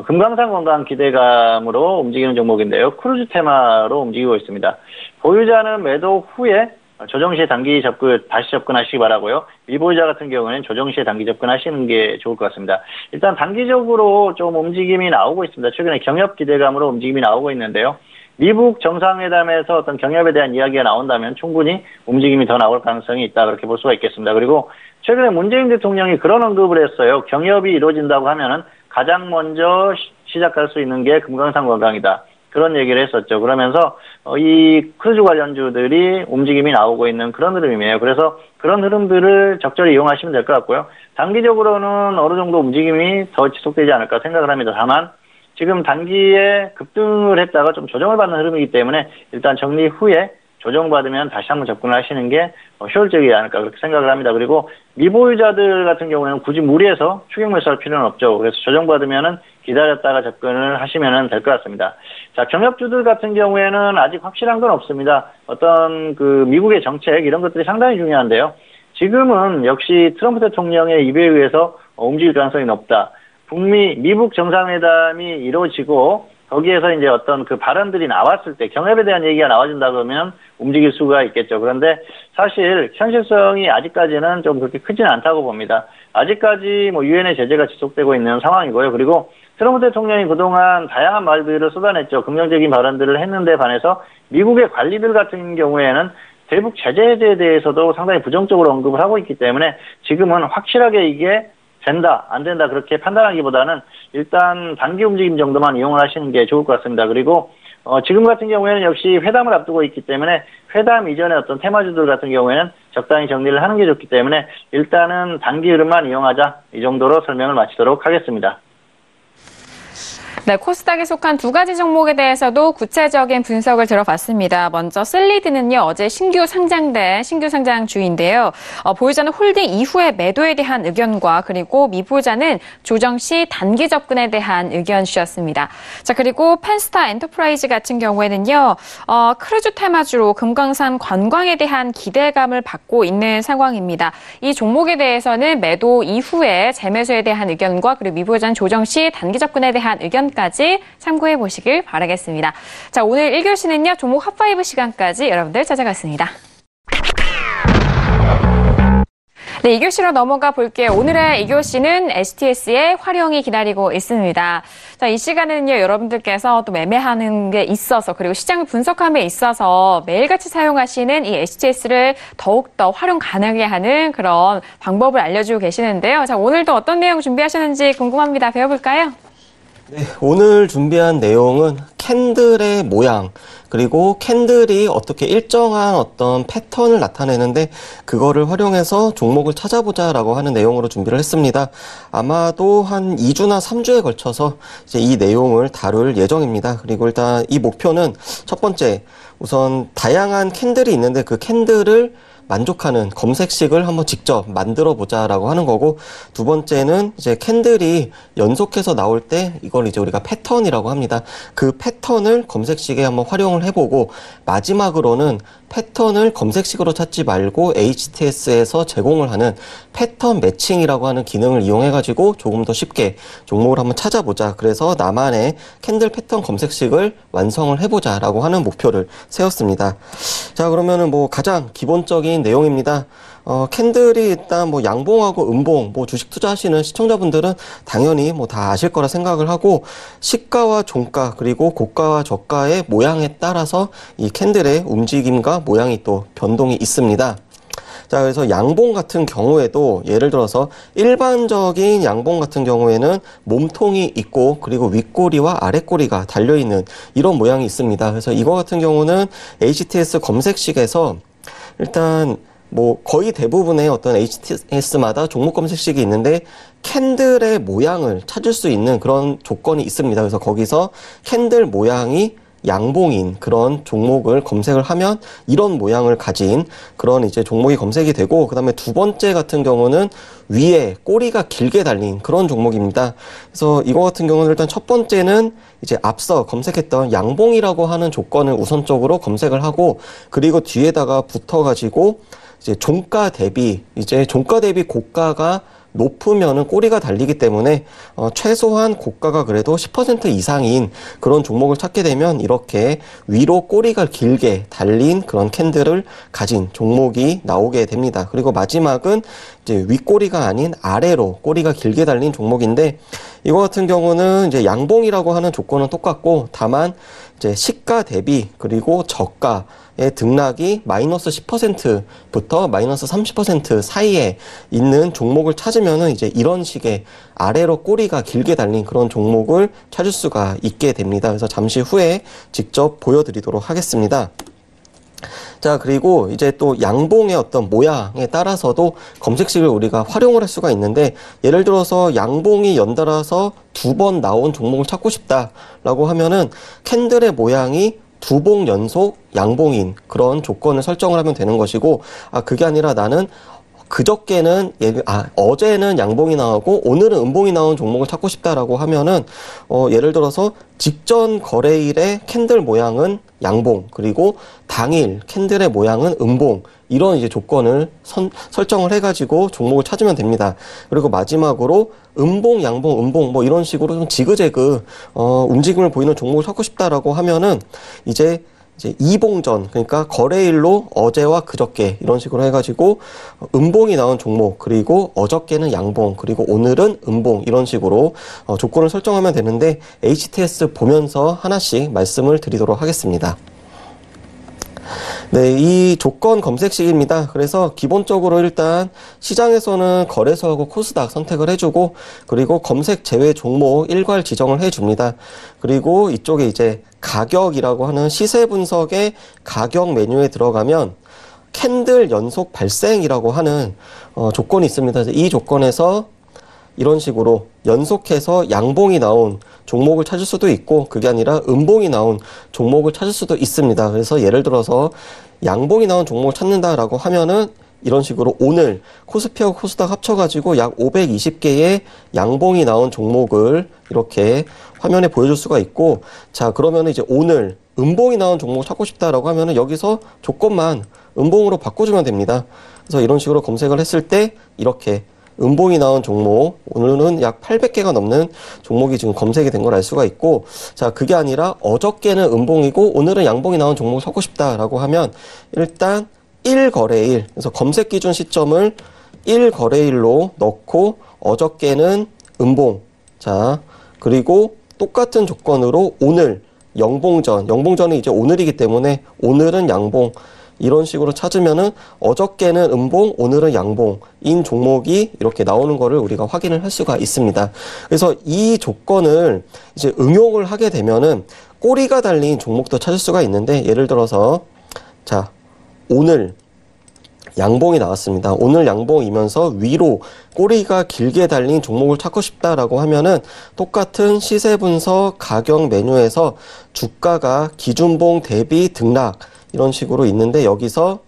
금강산 건강 기대감으로 움직이는 종목인데요. 크루즈 테마로 움직이고 있습니다. 보유자는 매도 후에 조정 시에 단기 다시 접근하시기 바라고요. 미보유자 같은 경우는 조정 시에 단기 접근하시는 게 좋을 것 같습니다. 일단 단기적으로 좀 움직임이 나오고 있습니다. 최근에 경협 기대감으로 움직임이 나오고 있는데요. 미북 정상회담에서 어떤 경협에 대한 이야기가 나온다면 충분히 움직임이 더 나올 가능성이 있다 그렇게 볼 수가 있겠습니다. 그리고 최근에 문재인 대통령이 그런 언급을 했어요. 경협이 이루어진다고 하면은 가장 먼저 시작할 수 있는 게 금강산 관광이다. 그런 얘기를 했었죠. 그러면서 이 크루즈 관련주들이 움직임이 나오고 있는 그런 흐름이에요. 그래서 그런 흐름들을 적절히 이용하시면 될 것 같고요. 단기적으로는 어느 정도 움직임이 더 지속되지 않을까 생각을 합니다. 다만 지금 단기에 급등을 했다가 좀 조정을 받는 흐름이기 때문에 일단 정리 후에 조정받으면 다시 한번 접근을 하시는 게 효율적이지 않을까 그렇게 생각을 합니다. 그리고 미보유자들 같은 경우에는 굳이 무리해서 추격 매수할 필요는 없죠. 그래서 조정받으면은 기다렸다가 접근을 하시면 될 것 같습니다. 자, 경협주들 같은 경우에는 아직 확실한 건 없습니다. 어떤 그 미국의 정책 이런 것들이 상당히 중요한데요. 지금은 역시 트럼프 대통령의 입에 의해서 움직일 가능성이 높다. 미북 정상회담이 이루어지고 거기에서 이제 어떤 그 발언들이 나왔을 때 경협에 대한 얘기가 나와준다 그러면 움직일 수가 있겠죠. 그런데 사실 현실성이 아직까지는 좀 그렇게 크지는 않다고 봅니다. 아직까지 유엔의 제재가 지속되고 있는 상황이고요. 그리고 트럼프 대통령이 그동안 다양한 말들을 쏟아냈죠. 긍정적인 발언들을 했는데 반해서 미국의 관리들 같은 경우에는 대북 제재 해제에 대해서도 상당히 부정적으로 언급을 하고 있기 때문에 지금은 확실하게 이게 된다, 안 된다 그렇게 판단하기보다는 일단 단기 움직임 정도만 이용을 하시는 게 좋을 것 같습니다. 그리고 지금 같은 경우에는 역시 회담을 앞두고 있기 때문에 회담 이전에 어떤 테마주들 같은 경우에는 적당히 정리를 하는 게 좋기 때문에 일단은 단기 흐름만 이용하자 이 정도로 설명을 마치도록 하겠습니다. 네, 코스닥에 속한 두 가지 종목에 대해서도 구체적인 분석을 들어봤습니다. 먼저 셀리드는요, 어제 신규 상장주인데요. 보유자는 홀딩 이후에 매도에 대한 의견과 그리고 미보유자는 조정 시 단기 접근에 대한 의견 주셨습니다. 자, 그리고 펜스타 엔터프라이즈 같은 경우에는요, 크루즈 테마주로 금강산 관광에 대한 기대감을 받고 있는 상황입니다. 이 종목에 대해서는 매도 이후에 재매수에 대한 의견과 그리고 미보유자는 조정 시 단기 접근에 대한 의견 까지 참고해 보시길 바라겠습니다. 자, 오늘 1교시는요, 종목 핫5 시간까지 여러분들 찾아갔습니다. 네, 2교시로 넘어가 볼게요. 오늘의 2교시는 HTS의 활용이 기다리고 있습니다. 자, 이 시간에는요, 여러분들께서 또 매매하는 게 있어서 그리고 시장을 분석함에 있어서 매일같이 사용하시는 이 HTS를 더욱더 활용 가능하게 하는 그런 방법을 알려주고 계시는데요. 자, 오늘도 어떤 내용 준비하셨는지 궁금합니다. 배워볼까요? 네, 오늘 준비한 내용은 캔들의 모양, 그리고 캔들이 어떻게 일정한 어떤 패턴을 나타내는데 그거를 활용해서 종목을 찾아보자라고 하는 내용으로 준비를 했습니다. 아마도 한 2주나 3주에 걸쳐서 이제 이 내용을 다룰 예정입니다. 그리고 일단 이 목표는 첫 번째, 우선 다양한 캔들이 있는데 그 캔들을 만족하는 검색식을 한번 직접 만들어 보자라고 하는 거고, 두 번째는 이제 캔들이 연속해서 나올 때 이걸 이제 우리가 패턴이라고 합니다. 그 패턴을 검색식에 한번 활용을 해보고, 마지막으로는 패턴을 검색식으로 찾지 말고 HTS에서 제공을 하는 패턴 매칭이라고 하는 기능을 이용해가지고 조금 더 쉽게 종목을 한번 찾아보자. 그래서 나만의 캔들 패턴 검색식을 완성을 해보자라고 하는 목표를 세웠습니다. 자, 그러면은 가장 기본적인 내용입니다. 캔들이 일단 양봉하고 음봉, 주식 투자하시는 시청자분들은 당연히 다 아실 거라 생각을 하고, 시가와 종가 그리고 고가와 저가의 모양에 따라서 이 캔들의 움직임과 모양이 또 변동이 있습니다. 자, 그래서 양봉 같은 경우에도 예를 들어서 일반적인 양봉 같은 경우에는 몸통이 있고 그리고 윗꼬리와 아랫꼬리가 달려있는 이런 모양이 있습니다. 그래서 이거 같은 경우는 HTS 검색식에서 일단 거의 대부분의 어떤 HTS마다 종목 검색식이 있는데 캔들의 모양을 찾을 수 있는 그런 조건이 있습니다. 그래서 거기서 캔들 모양이 양봉인 그런 종목을 검색을 하면 이런 모양을 가진 그런 이제 종목이 검색이 되고, 그 다음에 두 번째 같은 경우는 위에 꼬리가 길게 달린 그런 종목입니다. 그래서 이거 같은 경우는 일단 첫 번째는 이제 앞서 검색했던 양봉이라고 하는 조건을 우선적으로 검색을 하고, 그리고 뒤에다가 붙어가지고 이제 종가 대비 고가가 높으면은 꼬리가 달리기 때문에 최소한 고가가 그래도 10% 이상인 그런 종목을 찾게 되면 이렇게 위로 꼬리가 길게 달린 그런 캔들을 가진 종목이 나오게 됩니다. 그리고 마지막은 이제 윗꼬리가 아닌 아래로 꼬리가 길게 달린 종목인데 이거 같은 경우는 이제 양봉이라고 하는 조건은 똑같고 다만 이제 시가 대비 그리고 저가의 등락이 마이너스 10%부터 마이너스 30% 사이에 있는 종목을 찾으면은 이제 이런 식의 아래로 꼬리가 길게 달린 그런 종목을 찾을 수가 있게 됩니다. 그래서 잠시 후에 직접 보여드리도록 하겠습니다. 자, 그리고 이제 또 양봉의 어떤 모양에 따라서도 검색식을 우리가 활용을 할 수가 있는데 예를 들어서 양봉이 연달아서 2번 나온 종목을 찾고 싶다라고 하면은 캔들의 모양이 2봉 연속 양봉인 그런 조건을 설정을 하면 되는 것이고 그게 아니라 나는 그저께는 어제는 양봉이 나오고 오늘은 음봉이 나온 종목을 찾고 싶다라고 하면은 예를 들어서 직전 거래일의 캔들 모양은 양봉 그리고 당일 캔들의 모양은 음봉 이런 이제 조건을 설정을 해가지고 종목을 찾으면 됩니다. 그리고 마지막으로 음봉, 양봉, 음봉 뭐 이런 식으로 좀 지그재그 움직임을 보이는 종목을 찾고 싶다라고 하면은 이제 이봉전 그러니까 거래일로 어제와 그저께 이런 식으로 해가지고 음봉이 나온 종목 그리고 어저께는 양봉 그리고 오늘은 음봉 이런 식으로 조건을 설정하면 되는데 HTS 보면서 하나씩 말씀을 드리도록 하겠습니다. 네, 이 조건 검색식입니다. 그래서 기본적으로 일단 시장에서는 거래소하고 코스닥 선택을 해주고 그리고 검색 제외 종목 일괄 지정을 해줍니다. 그리고 이쪽에 이제 가격이라고 하는 시세 분석의 가격 메뉴에 들어가면 캔들 연속 발생이라고 하는 조건이 있습니다. 이 조건에서 이런 식으로 연속해서 양봉이 나온 종목을 찾을 수도 있고 그게 아니라 음봉이 나온 종목을 찾을 수도 있습니다. 그래서 예를 들어서 양봉이 나온 종목을 찾는다라고 하면은 이런 식으로 오늘 코스피하고 코스닥 합쳐가지고 약 520개의 양봉이 나온 종목을 이렇게 화면에 보여줄 수가 있고 자 그러면 이제 오늘 음봉이 나온 종목을 찾고 싶다라고 하면은 여기서 조건만 음봉으로 바꿔주면 됩니다. 그래서 이런 식으로 검색을 했을 때 이렇게 음봉이 나온 종목 오늘은 약 800개가 넘는 종목이 지금 검색이 된 걸 알 수가 있고 자 그게 아니라 어저께는 음봉이고 오늘은 양봉이 나온 종목을 찾고 싶다라고 하면 일단 1거래일 그래서 검색 기준 시점을 1거래일로 넣고 어저께는 음봉 자 그리고 똑같은 조건으로 오늘 영봉전이 이제 오늘이기 때문에 오늘은 양봉 이런 식으로 찾으면은 어저께는 음봉, 오늘은 양봉인 종목이 이렇게 나오는 거를 우리가 확인을 할 수가 있습니다. 그래서 이 조건을 이제 응용을 하게 되면은 꼬리가 달린 종목도 찾을 수가 있는데 예를 들어서 자, 오늘 양봉이 나왔습니다. 오늘 양봉이면서 위로 꼬리가 길게 달린 종목을 찾고 싶다라고 하면은 똑같은 시세 분석 가격 메뉴에서 주가가 기준봉 대비 등락 이런 식으로 있는데 여기서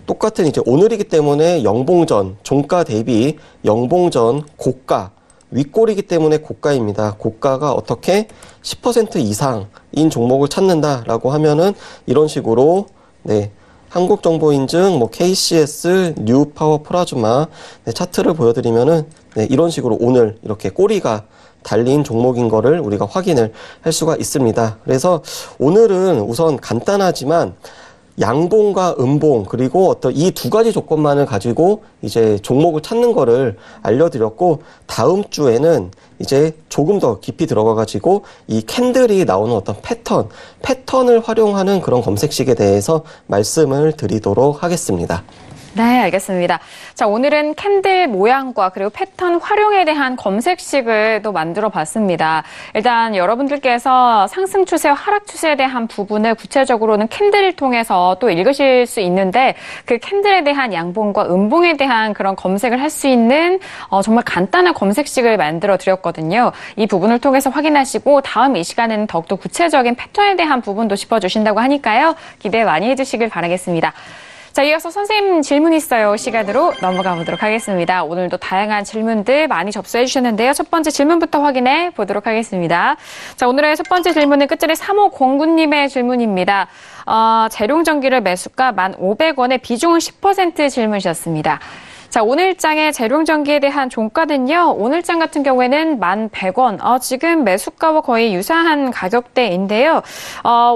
똑같은 이제 오늘이기 때문에 영봉전 종가 대비 영봉전 고가 윗골이기 때문에 고가입니다. 고가가 어떻게 10% 이상인 종목을 찾는다라고 하면은 이런 식으로 네. 한국정보인증, KCS, 뉴파워 프라즈마 차트를 보여드리면은 네, 이런 식으로 오늘 이렇게 꼬리가 달린 종목인 거를 우리가 확인을 할 수가 있습니다. 그래서 오늘은 우선 간단하지만 양봉과 음봉 그리고 어떤 이 두 가지 조건만을 가지고 이제 종목을 찾는 거를 알려드렸고 다음 주에는 이제 조금 더 깊이 들어가가지고 이 캔들이 나오는 어떤 패턴을 활용하는 그런 검색식에 대해서 말씀을 드리도록 하겠습니다. 네, 알겠습니다. 자, 오늘은 캔들 모양과 그리고 패턴 활용에 대한 검색식을 또 만들어 봤습니다. 일단 여러분들께서 상승 추세와 하락 추세에 대한 부분을 구체적으로는 캔들을 통해서 또 읽으실 수 있는데 그 캔들에 대한 양봉과 음봉에 대한 그런 검색을 할 수 있는 정말 간단한 검색식을 만들어 드렸거든요. 이 부분을 통해서 확인하시고 다음 이 시간에는 더욱더 구체적인 패턴에 대한 부분도 짚어주신다고 하니까요. 기대 많이 해주시길 바라겠습니다. 자, 이어서 선생님 질문 있어요 시간으로 넘어가 보도록 하겠습니다. 오늘도 다양한 질문들 많이 접수해 주셨는데요. 첫 번째 질문부터 확인해 보도록 하겠습니다. 자, 오늘의 첫 번째 질문은 끝자리 3509님의 질문입니다. 재룡전기를 매수가 1,500원에 비중은 10% 질문이셨습니다. 자, 오늘장의 재룡전기에 대한 종가는요. 오늘장 같은 경우에는 1,100원. 지금 매수가와 거의 유사한 가격대인데요.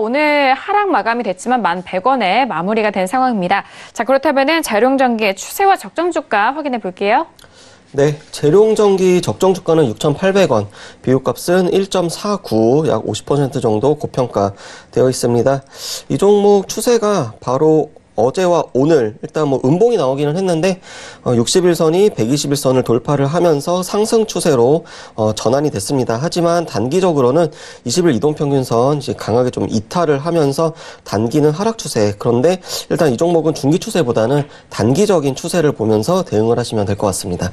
오늘 하락 마감이 됐지만 1,100원에 마무리가 된 상황입니다. 자, 그렇다면은 재룡전기의 추세와 적정 주가 확인해 볼게요. 네, 재룡전기 적정 주가는 6,800원, 비교값은 1.49, 약 50% 정도 고평가되어 있습니다. 이 종목 추세가 바로 어제와 오늘 일단 음봉이 나오기는 했는데 60일선이 120일선을 돌파를 하면서 상승 추세로 전환이 됐습니다. 하지만 단기적으로는 20일 이동평균선 이제 강하게 좀 이탈을 하면서 단기는 하락 추세. 그런데 일단 이 종목은 중기 추세보다는 단기적인 추세를 보면서 대응을 하시면 될 것 같습니다.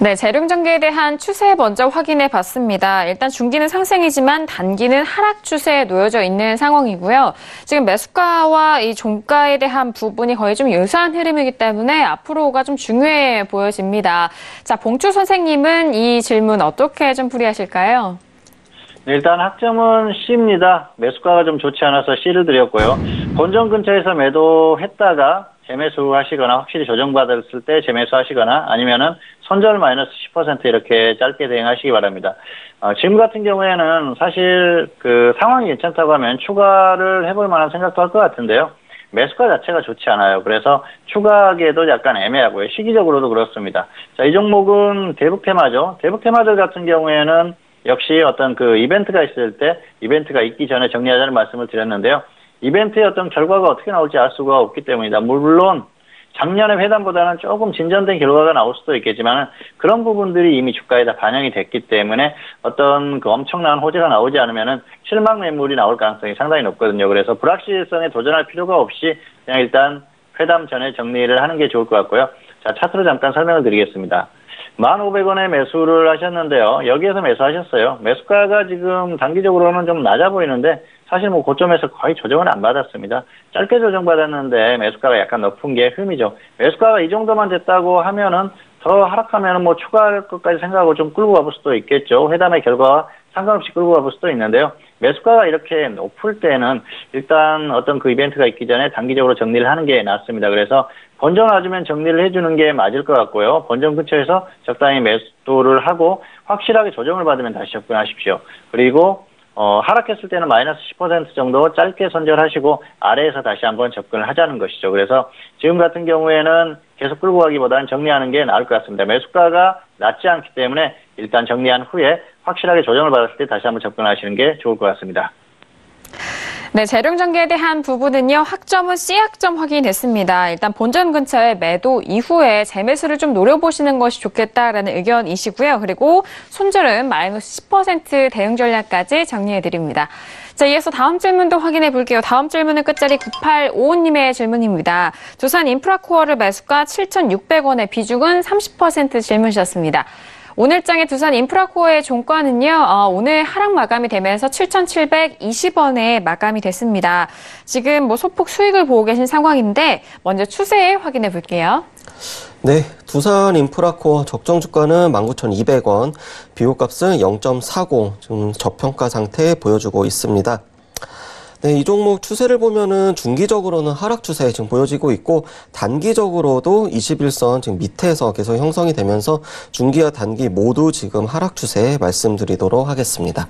네, 재룡전기에 대한 추세 먼저 확인해 봤습니다. 일단 중기는 상승이지만 단기는 하락 추세에 놓여져 있는 상황이고요. 지금 매수가와 이 종가에 대한 부분이 거의 좀 유사한 흐름이기 때문에 앞으로가 좀 중요해 보여집니다. 자, 봉추 선생님은 이 질문 어떻게 좀 풀이하실까요? 네, 일단 학점은 C입니다. 매수가가 좀 좋지 않아서 C를 드렸고요. 본전 근처에서 매도했다가 재매수 하시거나 확실히 조정받았을 때 재매수 하시거나 아니면은 손절 마이너스 10% 이렇게 짧게 대응하시기 바랍니다. 지금 같은 경우에는 사실 그 상황이 괜찮다고 하면 추가를 해볼 만한 생각도 할 것 같은데요. 매수가 자체가 좋지 않아요. 그래서 추가하기에도 약간 애매하고요. 시기적으로도 그렇습니다. 자, 이 종목은 대북 테마죠. 대북 테마들 같은 경우에는 역시 어떤 그 이벤트가 있을 때 이벤트가 있기 전에 정리하자는 말씀을 드렸는데요. 이벤트의 어떤 결과가 어떻게 나올지 알 수가 없기 때문이다. 물론 작년의 회담보다는 조금 진전된 결과가 나올 수도 있겠지만 그런 부분들이 이미 주가에 다 반영이 됐기 때문에 어떤 그 엄청난 호재가 나오지 않으면은 실망 매물이 나올 가능성이 상당히 높거든요. 그래서 불확실성에 도전할 필요가 없이 그냥 일단 회담 전에 정리를 하는 게 좋을 것 같고요. 자, 차트로 잠깐 설명을 드리겠습니다. 1,500원에 매수를 하셨는데요. 여기에서 매수하셨어요. 매수가가 지금 단기적으로는 좀 낮아 보이는데 사실 고점에서 거의 조정을 안 받았습니다. 짧게 조정받았는데 매수가가 약간 높은 게 흠이죠. 매수가가 이 정도만 됐다고 하면은 더 하락하면은 추가할 것까지 생각하고 좀 끌고 가볼 수도 있겠죠. 회담의 결과와 상관없이 끌고 가볼 수도 있는데요. 매수가가 이렇게 높을 때는 일단 어떤 그 이벤트가 있기 전에 단기적으로 정리를 하는 게 낫습니다. 그래서 본전 와주면 정리를 해주는 게 맞을 것 같고요. 본전 근처에서 적당히 매수를 하고 확실하게 조정을 받으면 다시 접근하십시오. 그리고 하락했을 때는 마이너스 10% 정도 짧게 손절하시고 아래에서 다시 한번 접근을 하자는 것이죠. 그래서 지금 같은 경우에는 계속 끌고 가기보다는 정리하는 게 나을 것 같습니다. 매수가가 낮지 않기 때문에 일단 정리한 후에 확실하게 조정을 받았을 때 다시 한번 접근하시는 게 좋을 것 같습니다. 네, 재룡전기에 대한 부분은요. 학점은 C학점 확인됐습니다. 일단 본전 근처에 매도 이후에 재매수를 좀 노려보시는 것이 좋겠다라는 의견이시고요. 그리고 손절은 마이너스 10% 대응 전략까지 정리해드립니다. 자, 이어서 다음 질문도 확인해 볼게요. 다음 질문은 끝자리 9855님의 질문입니다. 두산 인프라코어를 매수가 7,600원에 비중은 30% 질문이셨습니다. 오늘장의 두산 인프라코어의 종가는요, 오늘 하락 마감이 되면서 7,720원에 마감이 됐습니다. 지금 소폭 수익을 보고 계신 상황인데, 먼저 추세 확인해 볼게요. 네, 두산 인프라코어 적정 주가는 19,200원, 비교값은 0.40, 좀 저평가 상태 보여주고 있습니다. 네, 이 종목 추세를 보면은 중기적으로는 하락 추세 지금 보여지고 있고 단기적으로도 21선 지금 밑에서 계속 형성이 되면서 중기와 단기 모두 지금 하락 추세 말씀드리도록 하겠습니다.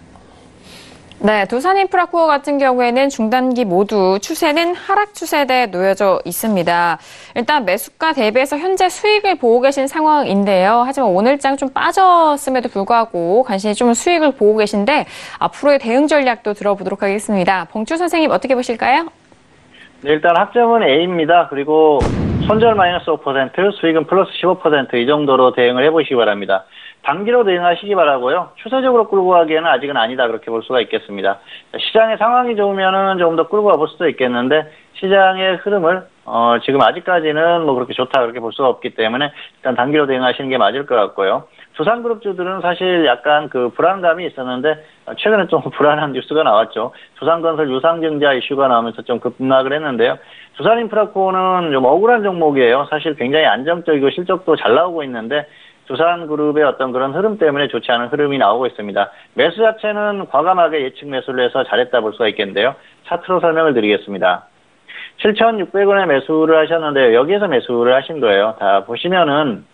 네, 두산 인프라코어 같은 경우에는 중단기 모두 추세는 하락 추세대에 놓여져 있습니다. 일단 매수가 대비해서 현재 수익을 보고 계신 상황인데요. 하지만 오늘장 좀 빠졌음에도 불구하고 간신히 좀 수익을 보고 계신데 앞으로의 대응 전략도 들어보도록 하겠습니다. 봉추 선생님 어떻게 보실까요? 네, 일단 학점은 A입니다. 그리고 손절 마이너스 5%, 수익은 플러스 15% 이 정도로 대응을 해보시기 바랍니다. 단기로 대응하시기 바라고요. 추세적으로 끌고 가기에는 아직은 아니다 그렇게 볼 수가 있겠습니다. 시장의 상황이 좋으면은 조금 더 끌고 가볼 수도 있겠는데 시장의 흐름을 지금 아직까지는 그렇게 좋다 그렇게 볼 수가 없기 때문에 일단 단기로 대응하시는 게 맞을 것 같고요. 두산그룹주들은 사실 약간 그 불안감이 있었는데 최근에 좀 불안한 뉴스가 나왔죠. 두산건설 유상증자 이슈가 나오면서 좀 급락을 했는데요. 두산인프라코어는 좀 억울한 종목이에요. 사실 굉장히 안정적이고 실적도 잘 나오고 있는데 두산그룹의 어떤 그런 흐름 때문에 좋지 않은 흐름이 나오고 있습니다. 매수 자체는 과감하게 예측 매수를 해서 잘했다 볼 수가 있겠는데요. 차트로 설명을 드리겠습니다. 7,600원에 매수를 하셨는데요. 여기에서 매수를 하신 거예요. 다 보시면은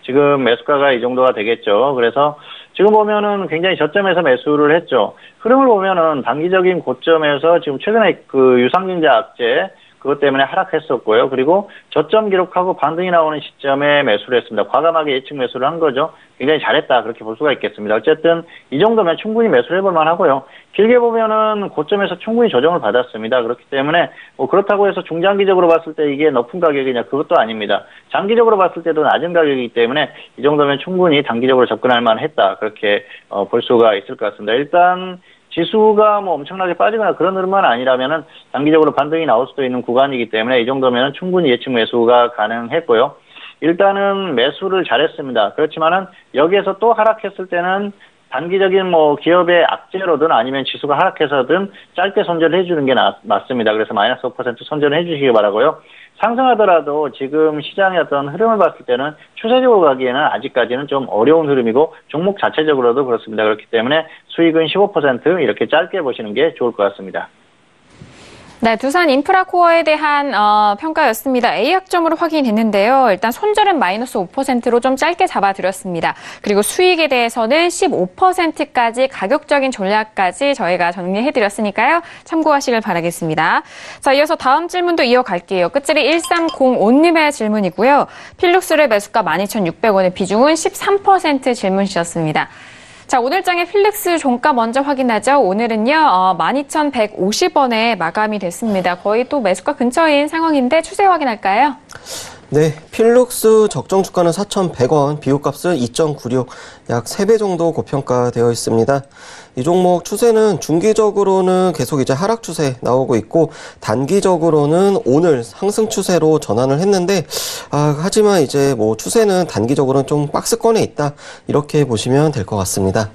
지금 매수가가 이 정도가 되겠죠. 그래서 지금 보면은 굉장히 저점에서 매수를 했죠. 흐름을 보면은 단기적인 고점에서 지금 최근에 그 유상증자 악재 그것 때문에 하락했었고요. 그리고 저점 기록하고 반등이 나오는 시점에 매수를 했습니다. 과감하게 예측 매수를 한 거죠. 굉장히 잘했다 그렇게 볼 수가 있겠습니다. 어쨌든 이 정도면 충분히 매수를 해볼 만하고요. 길게 보면은 고점에서 충분히 조정을 받았습니다. 그렇기 때문에 뭐 그렇다고 해서 중장기적으로 봤을 때 이게 높은 가격이냐 그것도 아닙니다. 장기적으로 봤을 때도 낮은 가격이기 때문에 이 정도면 충분히 단기적으로 접근할 만했다 그렇게 볼 수가 있을 것 같습니다. 일단 지수가 뭐 엄청나게 빠지거나 그런 흐름만 아니라면은 단기적으로 반등이 나올 수도 있는 구간이기 때문에 이 정도면은 충분히 예측 매수가 가능했고요. 일단은 매수를 잘했습니다. 그렇지만은 여기에서 또 하락했을 때는 단기적인 뭐 기업의 악재로든 아니면 지수가 하락해서든 짧게 손절을 해주는 게 맞습니다. 그래서 마이너스 5% 손절을 해주시기 바라고요. 상승하더라도 지금 시장의 어떤 흐름을 봤을 때는 추세적으로 가기에는 아직까지는 좀 어려운 흐름이고 종목 자체적으로도 그렇습니다. 그렇기 때문에 수익은 15% 이렇게 짧게 보시는 게 좋을 것 같습니다. 네, 두산 인프라코어에 대한 평가였습니다. A학점으로 확인됐는데요. 일단 손절은 마이너스 5%로 좀 짧게 잡아드렸습니다. 그리고 수익에 대해서는 15%까지 가격적인 전략까지 저희가 정리해드렸으니까요. 참고하시길 바라겠습니다. 자, 이어서 다음 질문도 이어갈게요. 끝자리 1305님의 질문이고요. 필룩스를 매수가 12,600원의 비중은 13% 질문 주셨습니다. 자, 오늘장의 필룩스 종가 먼저 확인하죠. 오늘은요, 12,150원에 마감이 됐습니다. 거의 또 매수가 근처인 상황인데 추세 확인할까요? 네, 필룩스 적정 주가는 4,100원, 비교값은 2.96, 약 3배 정도 고평가되어 있습니다. 이 종목 추세는 중기적으로는 계속 이제 하락 추세 나오고 있고, 단기적으로는 오늘 상승 추세로 전환을 했는데, 하지만 이제 뭐 추세는 단기적으로는 좀 박스권에 있다, 이렇게 보시면 될 것 같습니다.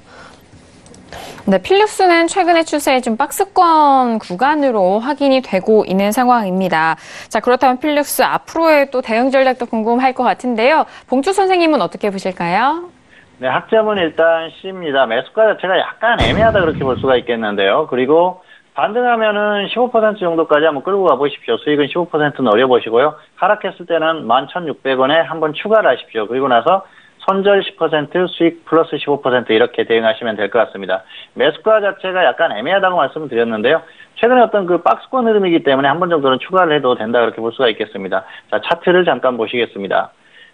네, 필룩스는 최근의 추세에 좀 박스권 구간으로 확인이 되고 있는 상황입니다. 자, 그렇다면 필룩스 앞으로의 또 대응 전략도 궁금할 것 같은데요. 봉주 선생님은 어떻게 보실까요? 네, 학점은 일단 C입니다. 매수가 자체가 약간 애매하다 그렇게 볼 수가 있겠는데요. 그리고 반등하면은 15% 정도까지 한번 끌고 가보십시오. 수익은 15% 노려보시고요. 하락했을 때는 11,600원에 한번 추가를 하십시오. 그리고 나서 손절 10%, 수익 플러스 15% 이렇게 대응하시면 될 것 같습니다. 매수가 자체가 약간 애매하다고 말씀을 드렸는데요. 최근에 어떤 그 박스권 흐름이기 때문에 한 번 정도는 추가를 해도 된다 그렇게 볼 수가 있겠습니다. 자, 차트를 잠깐 보시겠습니다.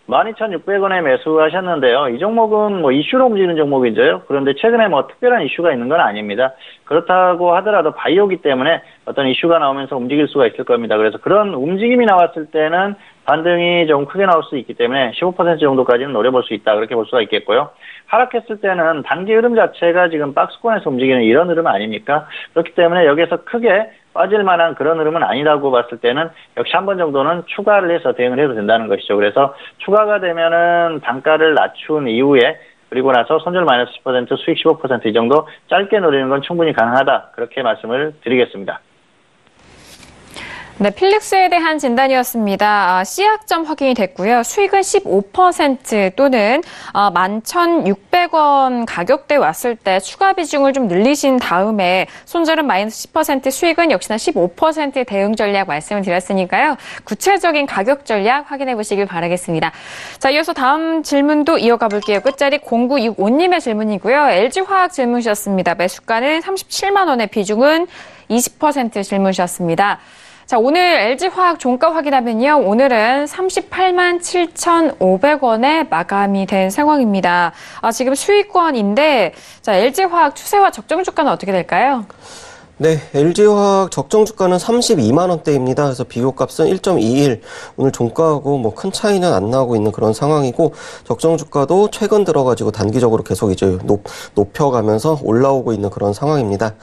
12,600원에 매수하셨는데요. 이 종목은 뭐 이슈로 움직이는 종목이죠. 그런데 최근에 뭐 특별한 이슈가 있는 건 아닙니다. 그렇다고 하더라도 바이오기 때문에 어떤 이슈가 나오면서 움직일 수가 있을 겁니다. 그래서 그런 움직임이 나왔을 때는 반등이 좀 크게 나올 수 있기 때문에 15% 정도까지는 노려볼 수 있다. 그렇게 볼 수가 있겠고요. 하락했을 때는 단기 흐름 자체가 지금 박스권에서 움직이는 이런 흐름 아닙니까? 그렇기 때문에 여기서 크게 빠질 만한 그런 흐름은 아니라고 봤을 때는 역시 한 번 정도는 추가를 해서 대응을 해도 된다는 것이죠. 그래서 추가가 되면은 단가를 낮춘 이후에 그리고 나서 손절 마이너스 10%, 수익 15% 이 정도 짧게 노리는 건 충분히 가능하다. 그렇게 말씀을 드리겠습니다. 네, 필룩스에 대한 진단이었습니다. C학점 확인이 됐고요. 수익은 15% 또는 11,600원 가격대 왔을 때 추가 비중을 좀 늘리신 다음에 손절은 마이너스 10%, 수익은 역시나 15% 대응 전략 말씀을 드렸으니까요. 구체적인 가격 전략 확인해 보시길 바라겠습니다. 자, 이어서 다음 질문도 이어가 볼게요. 끝자리 0965님의 질문이고요. LG화학 질문 주셨습니다. 매수가는 37만 원의 비중은 20% 질문 주셨습니다. 자, 오늘 LG화학 종가 확인하면요. 오늘은 38만 7,500원에 마감이 된 상황입니다. 지금 수익권인데, 자, LG화학 추세와 적정 주가는 어떻게 될까요? 네, LG화학 적정 주가는 32만 원대입니다. 그래서 비교값은 1.21. 오늘 종가하고 뭐 큰 차이는 안 나고 있는 그런 상황이고 적정 주가도 최근 들어가지고 단기적으로 계속 이제 높여가면서 올라오고 있는 그런 상황입니다.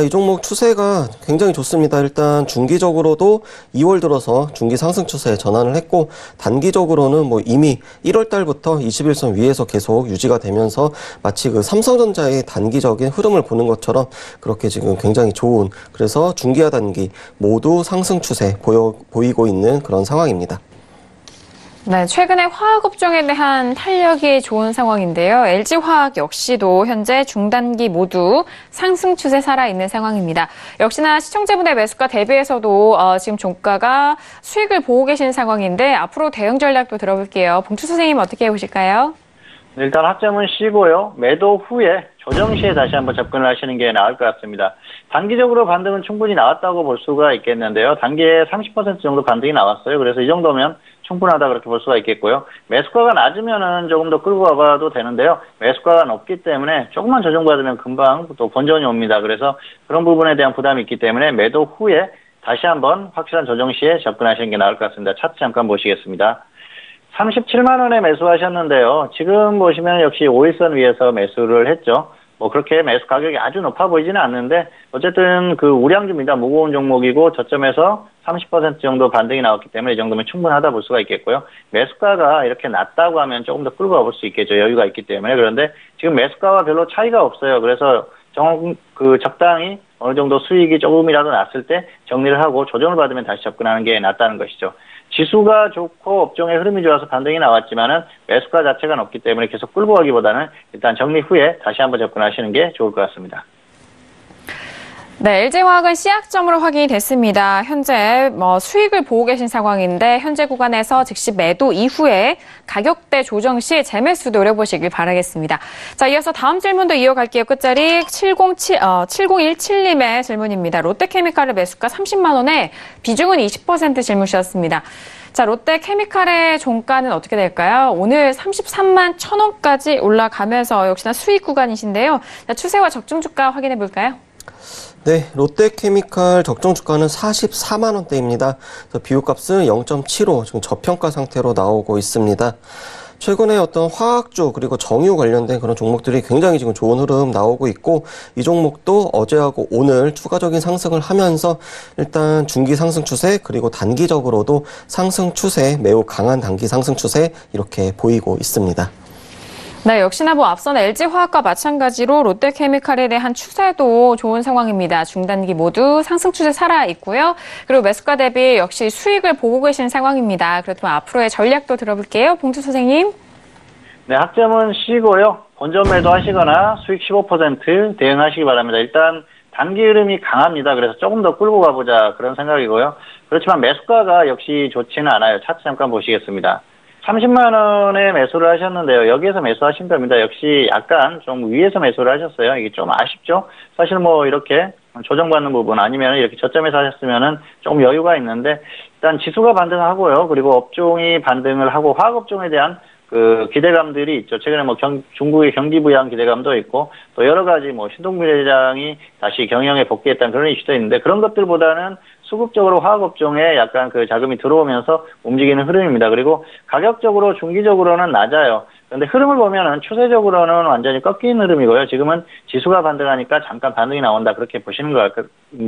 이 종목 추세가 굉장히 좋습니다. 일단 중기적으로도 2월 들어서 중기 상승 추세에 전환을 했고 단기적으로는 뭐 이미 1월 달부터 21선 위에서 계속 유지가 되면서 마치 그 삼성전자의 단기적인 흐름을 보는 것처럼 그렇게 지금 굉장히 좋은, 그래서 중기와 단기 모두 상승 추세 보이고 있는 그런 상황입니다. 네, 최근에 화학업종에 대한 탄력이 좋은 상황인데요. LG화학 역시도 현재 중단기 모두 상승 추세 살아있는 상황입니다. 역시나 시청자분의 매수가 대비해서도 지금 종가가 수익을 보고 계신 상황인데 앞으로 대응 전략도 들어볼게요. 봉투 선생님 어떻게 보실까요? 일단 학점은 쉬고요. 매도 후에 조정 시에 다시 한번 접근을 하시는 게 나을 것 같습니다. 단기적으로 반등은 충분히 나왔다고 볼 수가 있겠는데요. 단기에 30% 정도 반등이 나왔어요. 그래서 이 정도면 충분하다 그렇게 볼 수가 있겠고요. 매수가가 낮으면은 조금 더 끌고 가봐도 되는데요. 매수가가 높기 때문에 조금만 조정받으면 금방 또 본전이 옵니다. 그래서 그런 부분에 대한 부담이 있기 때문에 매도 후에 다시 한번 확실한 조정 시에 접근하시는 게 나을 것 같습니다. 차트 잠깐 보시겠습니다. 37만 원에 매수하셨는데요. 지금 보시면 역시 5일선 위에서 매수를 했죠. 뭐 그렇게 매수 가격이 아주 높아 보이지는 않는데 어쨌든 그 우량주입니다. 무거운 종목이고 저점에서 30% 정도 반등이 나왔기 때문에 이 정도면 충분하다 볼 수가 있겠고요. 매수가가 이렇게 낮다고 하면 조금 더 끌고 가볼 수 있겠죠. 여유가 있기 때문에. 그런데 지금 매수가와 별로 차이가 없어요. 그래서 적당히 어느 정도 수익이 조금이라도 났을 때 정리를 하고 조정을 받으면 다시 접근하는 게 낫다는 것이죠. 지수가 좋고 업종의 흐름이 좋아서 반등이 나왔지만은 매수가 자체가 높기 때문에 계속 끌고 가기보다는 일단 정리 후에 다시 한번 접근하시는 게 좋을 것 같습니다. 네, LG화학은 C약점으로 확인이 됐습니다. 현재 수익을 보고 계신 상황인데 현재 구간에서 즉시 매도 이후에 가격대 조정 시 재매수 노려보시길 바라겠습니다. 자, 이어서 다음 질문도 이어갈게요. 끝자리 7017님의 질문입니다. 롯데케미칼의 매수가 30만 원에 비중은 20% 질문 주셨습니다. 자, 롯데케미칼의 종가는 어떻게 될까요? 오늘 33만 1,000원까지 올라가면서 역시나 수익 구간이신데요. 자, 추세와 적중 주가 확인해 볼까요? 네, 롯데케미칼 적정 주가는 44만 원대입니다. 비교값은 0.75, 지금 저평가 상태로 나오고 있습니다. 최근에 어떤 화학주 그리고 정유 관련된 그런 종목들이 굉장히 지금 좋은 흐름 나오고 있고 이 종목도 어제하고 오늘 추가적인 상승을 하면서 일단 중기 상승 추세 그리고 단기적으로도 상승 추세 매우 강한 단기 상승 추세 이렇게 보이고 있습니다. 네, 역시나 앞선 LG화학과 마찬가지로 롯데케미칼에 대한 추세도 좋은 상황입니다. 중단기 모두 상승 추세 살아있고요. 그리고 매수가 대비 역시 수익을 보고 계신 상황입니다. 그렇다면 앞으로의 전략도 들어볼게요. 봉투 선생님. 네, 학점은 쉬고요. 본전 매도하시거나 수익 15% 대응하시기 바랍니다. 일단 단기 흐름이 강합니다. 그래서 조금 더 끌고 가보자 그런 생각이고요. 그렇지만 매수가가 역시 좋지는 않아요. 차트 잠깐 보시겠습니다. 30만 원에 매수를 하셨는데요. 여기에서 매수하신 겁니다. 역시 약간 좀 위에서 매수를 하셨어요. 이게 좀 아쉽죠? 사실 이렇게 조정받는 부분 아니면 이렇게 저점에서 하셨으면은 조금 여유가 있는데 일단 지수가 반등하고요. 그리고 업종이 반등을 하고 화학업종에 대한 그 기대감들이 있죠. 최근에 중국의 경기 부양 기대감도 있고 또 여러 가지 신동빈 회장이 다시 경영에 복귀했다는 그런 이슈도 있는데 그런 것들보다는 수급적으로 화학업종에 약간 그 자금이 들어오면서 움직이는 흐름입니다. 그리고 가격적으로 중기적으로는 낮아요. 그런데 흐름을 보면은 추세적으로는 완전히 꺾인 흐름이고요. 지금은 지수가 반등하니까 잠깐 반등이 나온다 그렇게 보시는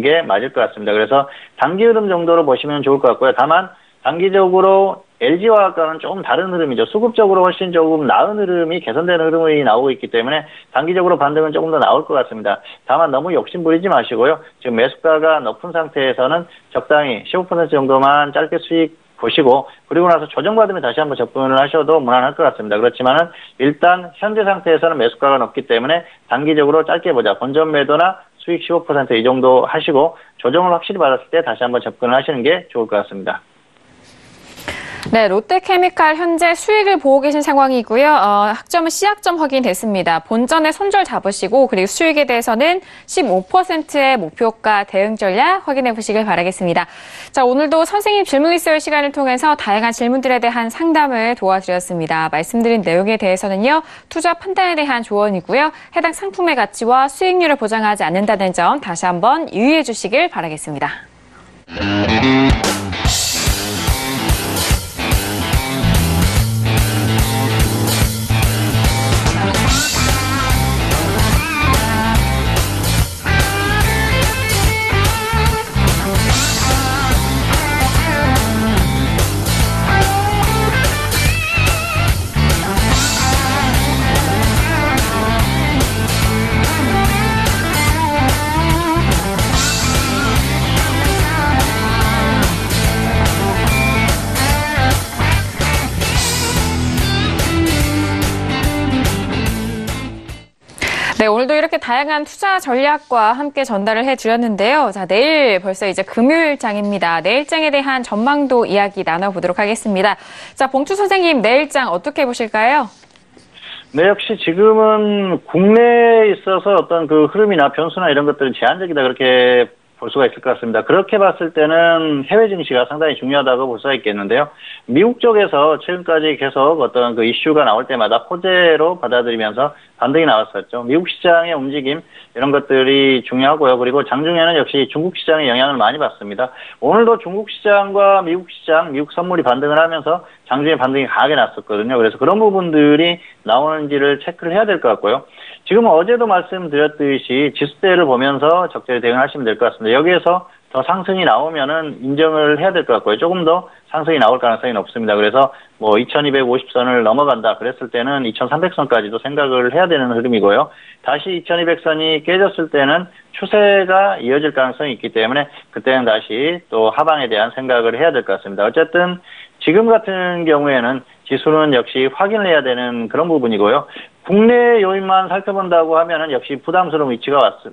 게 맞을 것 같습니다. 그래서 단기 흐름 정도로 보시면 좋을 것 같고요. 다만 단기적으로 LG화학과는 조금 다른 흐름이죠. 수급적으로 훨씬 조금 나은 흐름이 개선되는 흐름이 나오고 있기 때문에 단기적으로 반등은 조금 더 나올 것 같습니다. 다만 너무 욕심 부리지 마시고요. 지금 매수가가 높은 상태에서는 적당히 15% 정도만 짧게 수익 보시고 그리고 나서 조정받으면 다시 한번 접근을 하셔도 무난할 것 같습니다. 그렇지만은 일단 현재 상태에서는 매수가가 높기 때문에 단기적으로 짧게 보자. 본전 매도나 수익 15% 이 정도 하시고 조정을 확실히 받았을 때 다시 한번 접근을 하시는 게 좋을 것 같습니다. 네, 롯데케미칼 현재 수익을 보고 계신 상황이고요. 학점은 C학점 확인됐습니다. 본전에 손절 잡으시고 그리고 수익에 대해서는 15%의 목표가 대응 전략 확인해 보시길 바라겠습니다. 자, 오늘도 선생님 질문 있을 시간을 통해서 다양한 질문들에 대한 상담을 도와드렸습니다. 말씀드린 내용에 대해서는요. 투자 판단에 대한 조언이고요. 해당 상품의 가치와 수익률을 보장하지 않는다는 점 다시 한번 유의해 주시길 바라겠습니다. 이렇게 다양한 투자 전략과 함께 전달을 해드렸는데요. 자, 내일 벌써 이제 금요일장입니다. 내일장에 대한 전망도 이야기 나눠보도록 하겠습니다. 자, 봉투 선생님, 내일장 어떻게 보실까요? 네, 역시 지금은 국내에 있어서 어떤 그 흐름이나 변수나 이런 것들은 제한적이다 그렇게 볼 수가 있을 것 같습니다. 그렇게 봤을 때는 해외 증시가 상당히 중요하다고 볼 수가 있겠는데요. 미국 쪽에서 최근까지 계속 어떤 그 이슈가 나올 때마다 호재로 받아들이면서 반등이 나왔었죠. 미국 시장의 움직임 이런 것들이 중요하고요. 그리고 장중에는 역시 중국 시장의 영향을 많이 받습니다. 오늘도 중국 시장과 미국 시장, 미국 선물이 반등을 하면서 장중에 반등이 강하게 났었거든요. 그래서 그런 부분들이 나오는지를 체크를 해야 될 것 같고요. 지금 어제도 말씀드렸듯이 지수대를 보면서 적절히 대응하시면 될 것 같습니다. 여기에서 더 상승이 나오면은 인정을 해야 될 것 같고요. 조금 더 상승이 나올 가능성이 높습니다. 그래서 뭐 2250선을 넘어간다 그랬을 때는 2300선까지도 생각을 해야 되는 흐름이고요. 다시 2200선이 깨졌을 때는 추세가 이어질 가능성이 있기 때문에 그때는 다시 또 하방에 대한 생각을 해야 될 것 같습니다. 어쨌든 지금 같은 경우에는 지수는 역시 확인을 해야 되는 그런 부분이고요. 국내 요인만 살펴본다고 하면은 역시 부담스러운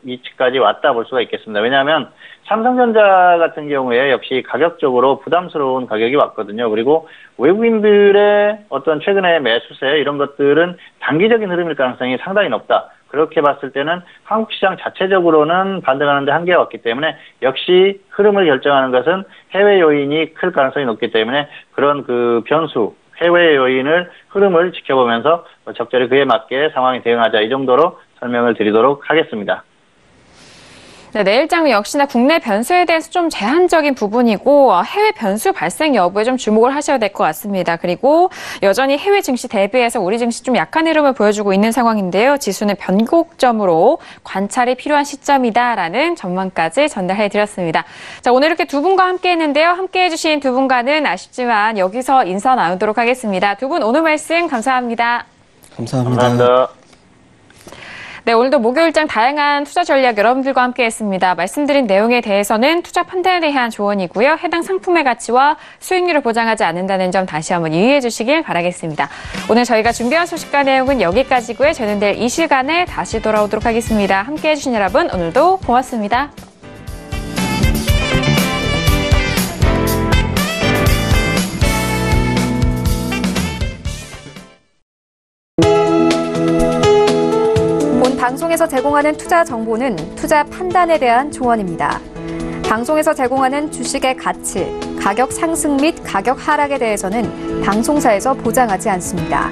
위치까지 왔다 볼 수가 있겠습니다. 왜냐하면 삼성전자 같은 경우에 역시 가격적으로 부담스러운 가격이 왔거든요. 그리고 외국인들의 어떤 최근의 매수세 이런 것들은 단기적인 흐름일 가능성이 상당히 높다. 그렇게 봤을 때는 한국 시장 자체적으로는 반등하는 데 한계가 왔기 때문에 역시 흐름을 결정하는 것은 해외 요인이 클 가능성이 높기 때문에 그런 그 변수, 해외 요인을 흐름을 지켜보면서 적절히 그에 맞게 상황에 대응하자 이 정도로 설명을 드리도록 하겠습니다. 네, 내일장은 역시나 국내 변수에 대해서 좀 제한적인 부분이고 해외 변수 발생 여부에 좀 주목을 하셔야 될 것 같습니다. 그리고 여전히 해외 증시 대비해서 우리 증시 좀 약한 흐름을 보여주고 있는 상황인데요. 지수는 변곡점으로 관찰이 필요한 시점이다라는 전망까지 전달해드렸습니다. 자, 오늘 이렇게 두 분과 함께 했는데요. 함께 해주신 두 분과는 아쉽지만 여기서 인사 나누도록 하겠습니다. 두 분 오늘 말씀 감사합니다. 감사합니다. 네, 오늘도 목요일장 다양한 투자 전략 여러분들과 함께했습니다. 말씀드린 내용에 대해서는 투자 판단에 대한 조언이고요. 해당 상품의 가치와 수익률을 보장하지 않는다는 점 다시 한번 유의해 주시길 바라겠습니다. 오늘 저희가 준비한 소식과 내용은 여기까지고요. 저는 내일 이 시간에 다시 돌아오도록 하겠습니다. 함께해 주신 여러분 오늘도 고맙습니다. 방송에서 제공하는 투자 정보는 투자 판단에 대한 조언입니다. 방송에서 제공하는 주식의 가치, 가격 상승 및 가격 하락에 대해서는 방송사에서 보장하지 않습니다.